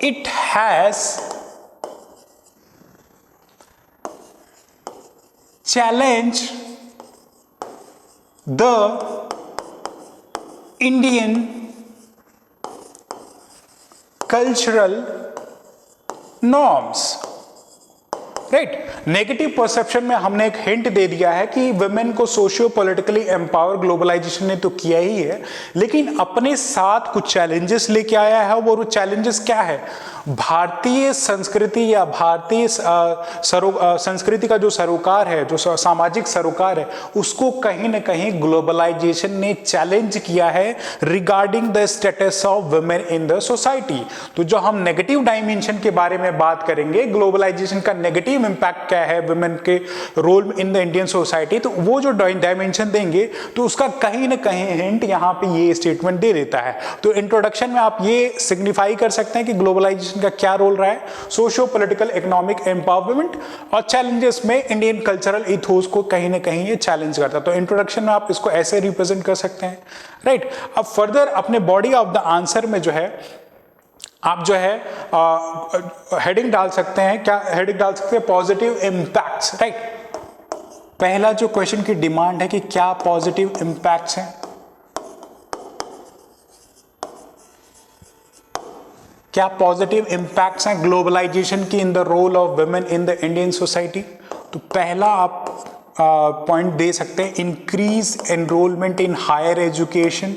S1: it has challenged the Indian cultural norms. Right, negative perception में हमने एक हिंट दे दिया है कि वुमेन को सोशियो पॉलिटिकली एम्पावर ग्लोबलाइजेशन ने तो किया ही है, लेकिन अपने साथ कुछ चैलेंजेस लेके आया है। वो चैलेंजेस क्या है? भारतीय संस्कृति या भारतीय संस्कृति का जो सरोकार है, जो सामाजिक सरोकार है, उसको कहीं ना कहीं ग्लोबलाइजेशन ने चैलेंज किया है regarding the status of women in the society. तो जो हम नेगेटिव डायमेंशन के बारे में बात करेंगे, ग्लोबलाइजेशन का नेगेटिव इंपैक्ट क्या है वुमेन के role in the Indian society, तो वो जो डायमेंशन देंगे तो उसका कहीं ना कहीं हिंट यहाँ पे ये स्टेटमेंट दे देता है। तो इंट्रोडक्शन में आप ये सिग्निफाई कर सकते हैं कि ग्लोबलाइजेशन का क्या रोल रहा है, सोशियो पॉलिटिकल इकोनॉमिक एम्पावरमेंट, और चैलेंजेस में इंडियन कल्चरल इथोस को कहीं ना कहीं ये चैलेंज करता है। तो इंट्रोडक्शन में आप इसको ऐसे रिप्रेजेंट कर सकते हैं। राइट, अब फर्दर अपने बॉडी ऑफ द आंसर में जो है आप जो है हेडिंग डाल सकते हैं। क्या हेडिंग डाल सकते हैं? Positive impacts. राइट, पहला जो क्वेश्चन की डिमांड है कि क्या पॉजिटिव इंपैक्ट्स हैं, क्या पॉजिटिव इंपैक्ट्स हैं ग्लोबलाइजेशन की in the role of women in the Indian society. तो पहला आप पॉइंट दे सकते हैं, increase enrolment in higher education,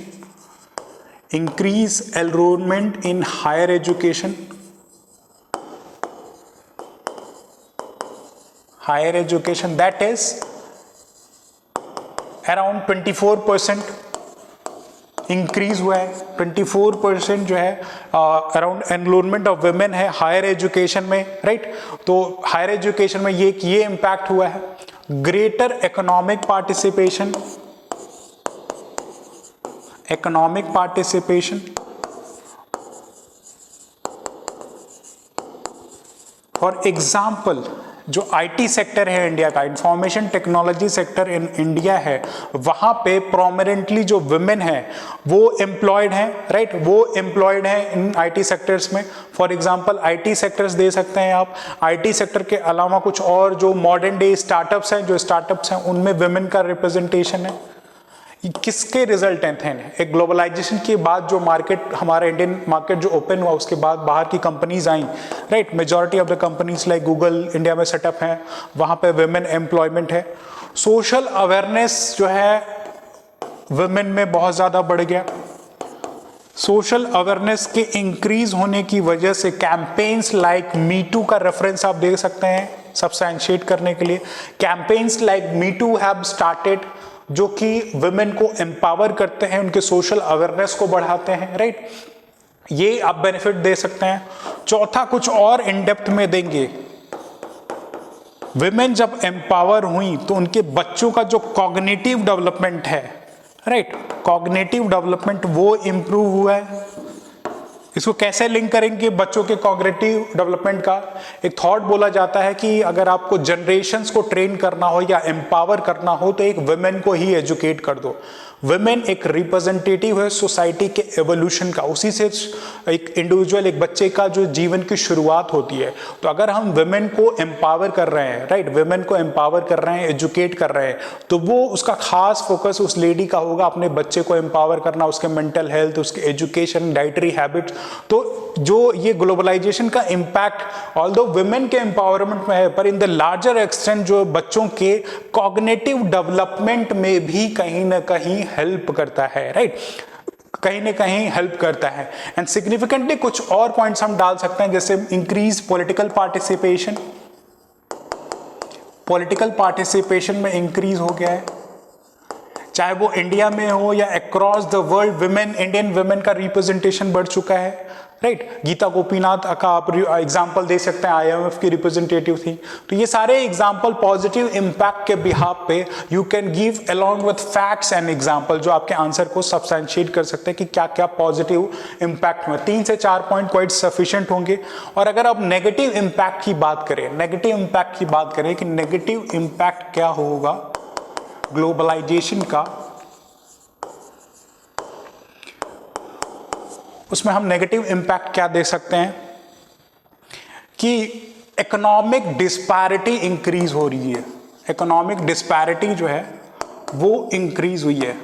S1: increase enrollment in higher education, that is around 24% increase हुआ है। 24% जो है अराउंड एनरोलमेंट ऑफ वुमेन है हायर एजुकेशन में। राइट, तो हायर एजुकेशन में ये इंपैक्ट हुआ है। Greater economic participation, for example जो आईटी सेक्टर है इंडिया का, information technology sector in India है, वहां पे प्रोमिनेंटली जो वुमेन है वो एम्प्लॉयड हैं। राइट, वो एम्प्लॉयड हैं इन आईटी सेक्टर्स में। फॉर एग्जांपल आईटी सेक्टर्स दे सकते हैं आप। आईटी सेक्टर के अलावा कुछ और जो मॉडर्न डे स्टार्टअप्स हैं, उनमें वुमेन का रिप्रेजेंटेशन है। किसके रिजल्टेंट हैं? एक ग्लोबलाइजेशन के बाद जो मार्केट, हमारा इंडियन मार्केट जो ओपन हुआ, उसके बाद बाहर की companies I. Right, majority of the companies like Google India में सेटअप हैं, वहाँ पे वुमेन एम्प्लॉयमेंट है। सोशल अवेयरनेस जो है वुमेन में बहुत ज़्यादा बढ़ गया। सोशल अवेयरनेस के इंक्रीज होने की वजह से कैंपेन्स लाइक मी टू का रेफरेंस आप देख सकते हैं सब्सटैंशिएट करने के लिए। Campaigns like me too have started, जो कि वुमेन को एम्पावर करते हैं, उनके सोशल अवेयरनेस को बढ़ाते हैं। राइट, ये आप बेनिफिट दे सकते हैं। चौथा कुछ और इन डेप्थ में देंगे, वुमेन जब एम्पावर हुई तो उनके बच्चों का जो कॉग्निटिव डेवलपमेंट है, राइट, कॉग्निटिव डेवलपमेंट वो इंप्रूव हुआ है। इसको कैसे लिंक करेंगे बच्चों के कॉग्निटिव डेवलपमेंट का? एक थॉट बोला जाता है कि अगर आपको जनरेशंस को ट्रेन करना हो या एम्पावर करना हो तो एक वुमेन को ही एजुकेट कर दो। वुमेन एक रिप्रेजेंटेटिव है सोसाइटी के एवोल्यूशन का, उसी से एक इंडिविजुअल, एक बच्चे का जो जीवन की शुरुआत होती है। तो अगर हम वुमेन को एम्पावर कर रहे हैं, राइट, वुमेन को एम्पावर कर रहे हैं, एजुकेट कर रहे हैं, तो वो उसका खास फोकस उस लेडी का होगा अपने बच्चे को एम्पावर करना, उसके मेंटल हेल्थ, उसके एजुकेशन, डाइटरी हैबिट्स। तो जो ये ग्लोबलाइजेशन का इम्पैक्ट ऑल्दो वुमेन के एम्पावरमेंट में है, पर इन द लार्जर एक्सटेंट जो बच्चों के कॉग्निटिव डेवलपमेंट में भी कहीं ना कहीं हेल्प करता है, राइट, कहीं ना कहीं हेल्प करता है। एंड सिग्निफिकेंटली कुछ और पॉइंट्स हम डाल सकते हैं, जैसे increase political participation. Political participation में इंक्रीज हो गया है, चाहे वो इंडिया में हो या across the world, women, Indian women का रिप्रेजेंटेशन बढ़ चुका है, राइट। गीता गोपीनाथ का आप एग्जाम्पल दे सकते हैं, IMF की रिप्रेजेंटेटिव थी। तो ये सारे एग्जाम्पल पॉजिटिव इम्पैक्ट के बिहाफ पे you can give along with facts and example, जो आपके आंसर को सब्सटेंशिएट कर सकते हैं कि क्या क्या पॉजिटिव इम्पैक्ट में। 3 से 4 पॉइंट क्वाइट सफिशिएंट होंगे। और अगर आप नेगेटिव इम्पैक्ट की बात करें, नेगेटिव इम्पैक्ट की बात करें कि नेगेटिव इम्पैक्ट क्या होगा ग्लोबलाइजेशन का, उसमें हम नेगेटिव इम्पैक्ट क्या दे सकते हैं कि इकोनॉमिक डिस्पैरिटी इंक्रीज हो रही है। इकोनॉमिक डिस्पैरिटी जो है वो इंक्रीज हुई है।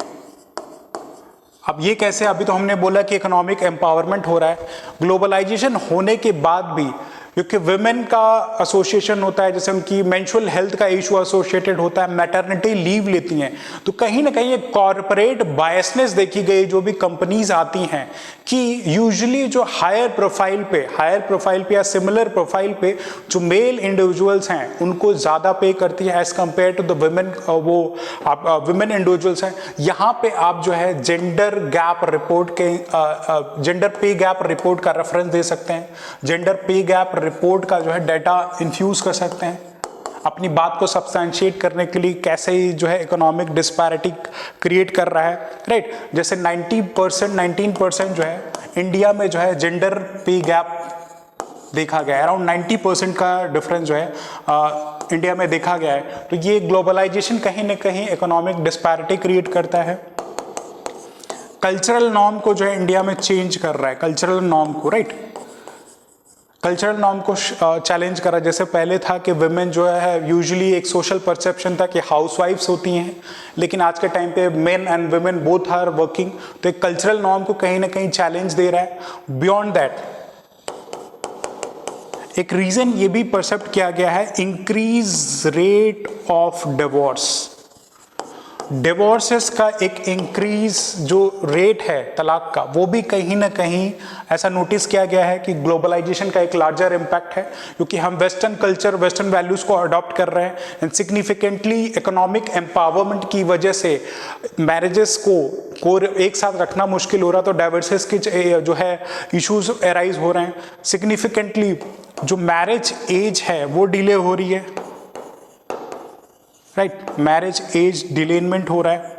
S1: अब ये कैसे? अभी तो हमने बोला कि इकोनॉमिक एम्पावरमेंट हो रहा है। ग्लोबलाइजेशन होने के बाद भी, क्योंकि वुमेन का एसोसिएशन होता है, जैसे उनकी मेंस्ट्रुअल हेल्थ का इशू एसोसिएटेड होता है, मैटरनिटी लीव लेती हैं, तो कहीं ना कहीं एक कॉर्पोरेट बायसनेस देखी गई जो भी कंपनीज आती हैं कि यूजुअली जो हायर प्रोफाइल पे या सिमिलर प्रोफाइल पे जो मेल इंडिविजुअल्स हैं उनको ज़्यादा पे करती है as compare to the women, वो वुमेन इंडिविजुअल्स हैं। यहाँ पे आप जो है जेंडर गैप रिपोर्ट के, जेंडर पे गैप रिपोर्ट का रेफरेंस दे सकते हैं। जेंडर पे गैप रिपोर्ट का जो है डाटा इन्फ्यूज कर सकते हैं अपनी बात को सब्सटेंशिएट करने के लिए, कैसे ही जो है इकोनॉमिक डिस्पैरिटी क्रिएट कर रहा है, राइट। जैसे 19% जो है इंडिया में जो है जेंडर पे गैप देखा गया है, अराउंड 90% का डिफरेंस जो है इंडिया में देखा गया है। तो ये ग्लोबलाइजेशन कहीं ना कहीं इकोनॉमिक डिस्पैरिटी क्रिएट करता है। कल्चरल नॉर्म को जो है इंडिया में चेंज कर रहा है, कल्चरल नॉर्म को, राइट, कल्चरल नॉर्म को चैलेंज करा। जैसे पहले था कि वुमेन जो है यूजुअली एक सोशल परसेप्शन था कि हाउसवाइफ्स होती हैं, लेकिन आज के टाइम पे men and women both are working, तो एक कल्चरल नॉर्म को कहीं ना कहीं चैलेंज दे रहा है। बियॉन्ड दैट एक रीजन ये भी परसेप्ट किया गया है, increase rate of divorce. Divorces का एक इंक्रीज जो रेट है तलाक का, वो भी कहीं ना कहीं ऐसा नोटिस किया गया है कि ग्लोबलाइजेशन का एक लार्जर इम्पैक्ट है, क्योंकि हम वेस्टर्न कल्चर, वेस्टर्न वैल्यूज को अडॉप्ट कर रहे हैं एंड सिग्निफिकेंटली इकोनॉमिक एम्पावरमेंट की वजह से मैरिजेस को एक साथ रखना मुश्किल हो रहा, तो डाइवर्सेस के जो है इश्यूज एराइज हो रहे हैं। सिग्निफिकेंटली जो मैरिज एज है वो डिले हो रही है, राइट, मैरिज एज डिलेमेंट हो रहा है।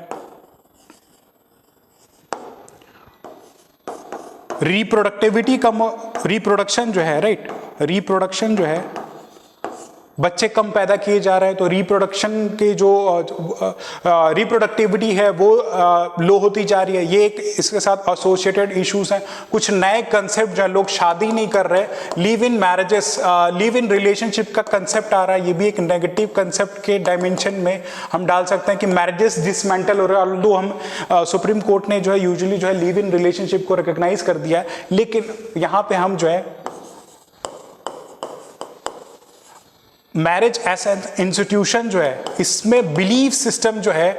S1: रिप्रोडक्टिविटी कम, रिप्रोडक्शन जो है, राइट, रिप्रोडक्शन जो है, बच्चे कम पैदा किए जा रहे हैं, तो रिप्रोडक्शन के जो रिप्रोडक्टिविटी है वो लो होती जा रही है। ये एक इसके साथ एसोसिएटेड इश्यूज हैं। कुछ नए कंसेप्ट जो है, लोग शादी नहीं कर रहे, live in marriages, live in relationship का कंसेप्ट आ रहा है, ये भी एक नेगेटिव कंसेप्ट के डायमेंशन में हम डाल सकते हैं कि मैरिजेस डिसमेंटल हो रहे हैं। ऑल्दो हम सुप्रीम कोर्ट ने जो है यूजुअली जो है लिव इन रिलेशनशिप को रिकॉग्नाइज कर दिया है, लेकिन यहाँ पे हम जो है मैरिज एज एन इंस्टीट्यूशन जो है, इसमें बिलीफ सिस्टम जो है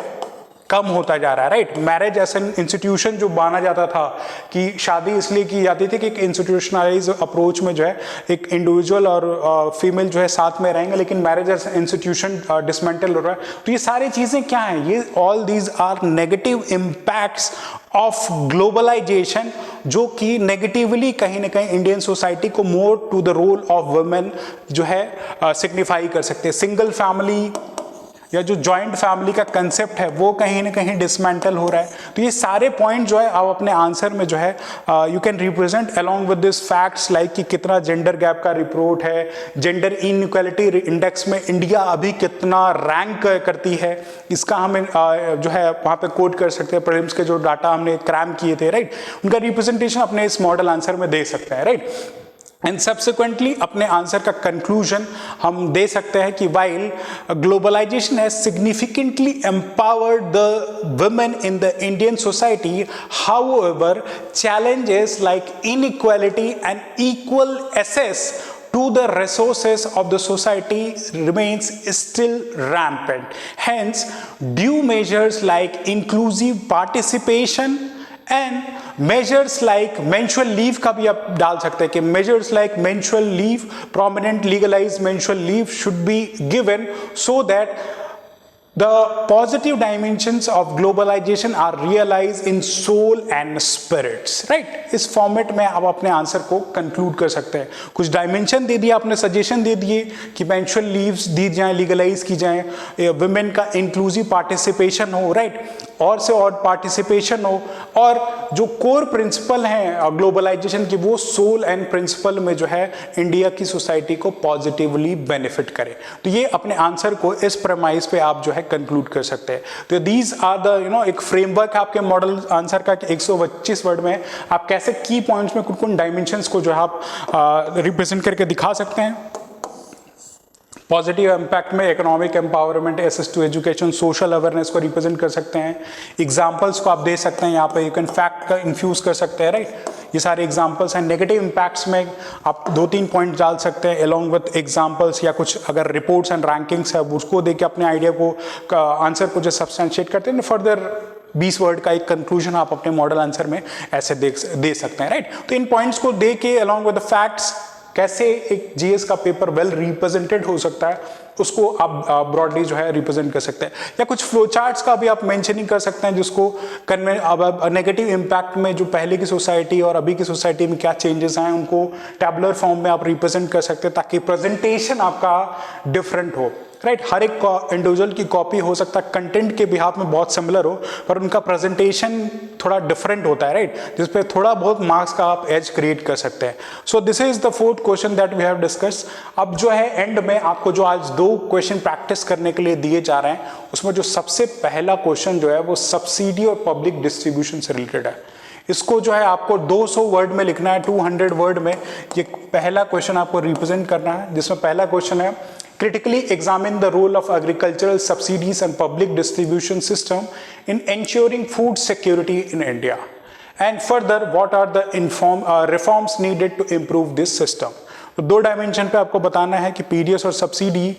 S1: कम होता जा रहा है, right. Marriage as an institution जो माना जाता था कि शादी इसलिए की जाती थी कि एक इंस्टीट्यूशनलाइज अप्रोच में जो है एक इंडिविजुअल और फीमेल जो है साथ में रहेंगे, लेकिन मैरिज एज इंस्टीट्यूशन डिसमेंटल हो रहा है। तो ये सारी चीजें क्या हैं? ये all these are negative impacts of globalization, जो कि नेगेटिवली कहीं ना कहीं इंडियन सोसाइटी को more to the role of women जो है सिग्निफाई कर सकते हैं। सिंगल फैमिली या जो जॉइंट फैमिली का कंसेप्ट है वो कहीं ना कहीं डिसमेंटल हो रहा है। तो ये सारे पॉइंट जो है आप अपने आंसर में जो है you can represent along with this facts like कि कितना जेंडर गैप का रिपोर्ट है, जेंडर इनइक्वालिटी इंडेक्स में इंडिया अभी कितना रैंक करती है, इसका हमें जो है वहाँ पे कोट कर सकते हैं। प्रीलिम्स के जो डाटा हमने क्रैम किए थे, राइट, उनका रिप्रेजेंटेशन अपने इस मॉडल आंसर में दे सकते हैं, राइट। एंड सब्सिक्वेंटली अपने आंसर का कंक्लूजन हम दे सकते हैं कि while globalization has significantly empowered the women in the Indian society, however challenges like inequality and equal access to the resources of the society remains still rampant. Hence, due measures like inclusive participation and measures like menstrual leave का भी आप डाल सकते हैं कि measures like menstrual leave, prominent legalized menstrual leave should be given so that the positive dimensions of globalization are realized in soul and spirits, right? इस format में आप अपने आंसर को कंक्लूड कर सकते हैं। कुछ डायमेंशन दे दिया आपने, सजेशन दे दिए कि मेंस्ट्रुअल लीव्स दी जाएं, लीगलाइज की जाएं, वुमेन का इंक्लूसिव पार्टिसिपेशन हो, राइट, और से और पार्टिसिपेशन हो, और जो कोर प्रिंसिपल हैं ग्लोबलाइजेशन की वो सोल एंड प्रिंसिपल में जो है इंडिया की सोसाइटी को पॉजिटिवली बेनिफिट करे। तो ये अपने आंसर को इस प्रेमाइज पे आप जो है कंक्लूड कर सकते हैं। तो दीज आर द एक फ्रेमवर्क है आपके मॉडल आंसर का 125 वर्ड में आप कैसे की पॉइंट्स में कुछ डायमेंशंस को जो है आप रिप्रेजेंट करके दिखा सकते हैं। पॉजिटिव इम्पैक्ट में economic empowerment, access to education, social awareness को रिप्रेजेंट कर सकते हैं। एग्जांपल्स को आप दे सकते हैं, यहाँ पे यू कैन फैक्ट का इन्फ्यूज कर सकते हैं, राइट, ये सारे एग्जांपल्स हैं। नेगेटिव इम्पैक्ट्स में आप 2-3 पॉइंट डाल सकते हैं अलोंग विद एग्जांपल्स, या कुछ अगर रिपोर्ट्स एंड रैंकिंग्स है उसको देके अपने आइडिया को आंसर को जो सब्सटेंशिएट करते हैं, फर्दर 20 वर्ड का एक कंक्लूजन आप अपने मॉडल आंसर में ऐसे दे सकते हैं, राइट। तो इन पॉइंट्स को दे के अलोंग विद द फैक्ट्स कैसे एक जीएस का पेपर वेल रिप्रेजेंटेड हो सकता है उसको आप ब्रॉडली जो है रिप्रेजेंट कर सकते हैं। या कुछ फ्लो चार्ट्स का भी आप मेंशनिंग कर सकते हैं जिसको अब नेगेटिव इम्पैक्ट में जो पहले की सोसाइटी और अभी की सोसाइटी में क्या चेंजेस आए उनको टैबुलर फॉर्म में आप रिप्रेजेंट कर सकते हैं ताकि प्रेजेंटेशन आपका डिफरेंट हो, राइट। हर एक इंडिविजुअल की कॉपी हो सकता है कंटेंट के बिहाफ में बहुत सिमिलर हो पर उनका प्रेजेंटेशन थोड़ा डिफरेंट होता है, राइट, जिस पे थोड़ा बहुत मार्क्स का आप एज क्रिएट कर सकते हैं। So this is the 4th question that we have discuss. अब जो है एंड में आपको जो आज 2 क्वेश्चन प्रैक्टिस करने के लिए दिए जा रहे हैं उसमें जो सबसे पहला क्वेश्चन जो है वो सब्सिडी और पब्लिक डिस्ट्रीब्यूशन से रिलेटेड है। इसको जो है आपको 200 वर्ड में लिखना है, 200 वर्ड में ये पहला क्वेश्चन आपको रिप्रेजेंट करना है, जिसमें पहला क्वेश्चन है critically examine the role of agricultural subsidies and public distribution system in ensuring food security in India, and further what are the reforms needed to improve this system। तो 2 dimension पे आपको बताना है कि पीडीएस और subsidy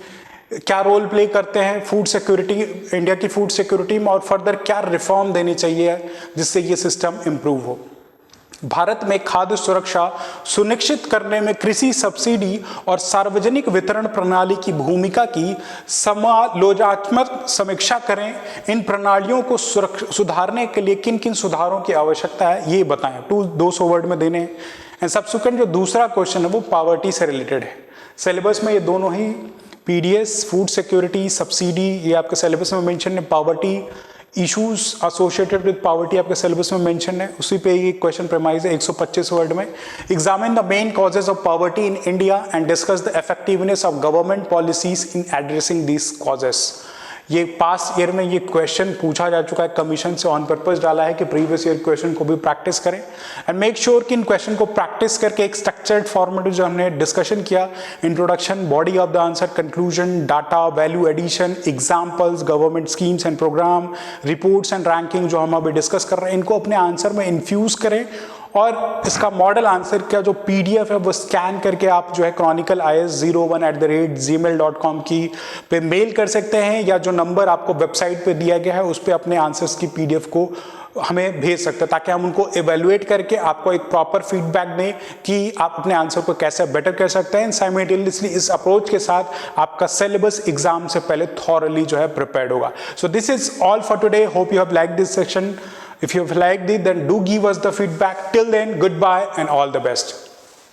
S1: क्या role play करते हैं फूड सिक्योरिटी, इंडिया की फूड सिक्योरिटी में, और फर्दर क्या रिफॉर्म देनी चाहिए जिससे ये सिस्टम इंप्रूव हो। भारत में खाद्य सुरक्षा सुनिश्चित करने में कृषि सब्सिडी और सार्वजनिक वितरण प्रणाली की भूमिका की समालोचनात्मक समीक्षा करें। इन प्रणालियों को सुधारने के लिए किन किन सुधारों की आवश्यकता है ये बताएं। 200 वर्ड में देने। एंड सब्सिक्वेंट जो दूसरा क्वेश्चन है वो पॉवर्टी से रिलेटेड है। सिलेबस में ये दोनों ही पीडीएस, फूड सिक्योरिटी, सब्सिडी, ये आपके सिलेबस में मेंशन है। Poverty issues associated with poverty आपके सिलेबस में मेंशन है, उसी पे ये क्वेश्चन प्रेमाइज है 125 वर्ड में। Examine the main causes of poverty in India and discuss the effectiveness of government policies in addressing these causes. ये पास्ट ईयर में ये क्वेश्चन पूछा जा चुका है, कमीशन से ऑन पर्पस डाला है कि प्रीवियस ईयर क्वेश्चन को भी प्रैक्टिस करें एंड मेक श्योर कि इन क्वेश्चन को प्रैक्टिस करके एक स्ट्रक्चर्ड फॉर्मेट जो हमने डिस्कशन किया, introduction, body of the answer, conclusion, data, value addition, examples, government schemes and program, reports and ranking जो हम अभी डिस्कस कर रहे हैं, इनको अपने आंसर में इन्फ्यूज करें और इसका मॉडल आंसर का जो पीडीएफ है वो स्कैन करके आप जो है chronicle.is01@gmail.com की पे मेल कर सकते हैं, या जो नंबर आपको वेबसाइट पे दिया गया है उस पे अपने आंसर्स की पीडीएफ को हमें भेज सकते हैं ताकि हम उनको इवेलुएट करके आपको एक प्रॉपर फीडबैक दें कि आप अपने आंसर को कैसे बेटर कर सकते हैं। साइमल्टेनियसली इस अप्रोच के साथ आपका सिलेबस एग्जाम से पहले थॉरली जो है प्रिपेयर्ड होगा। सो this is all for today. Hope you have liked this section. If you have liked it, then do give us the feedback. Till then, goodbye and all the best.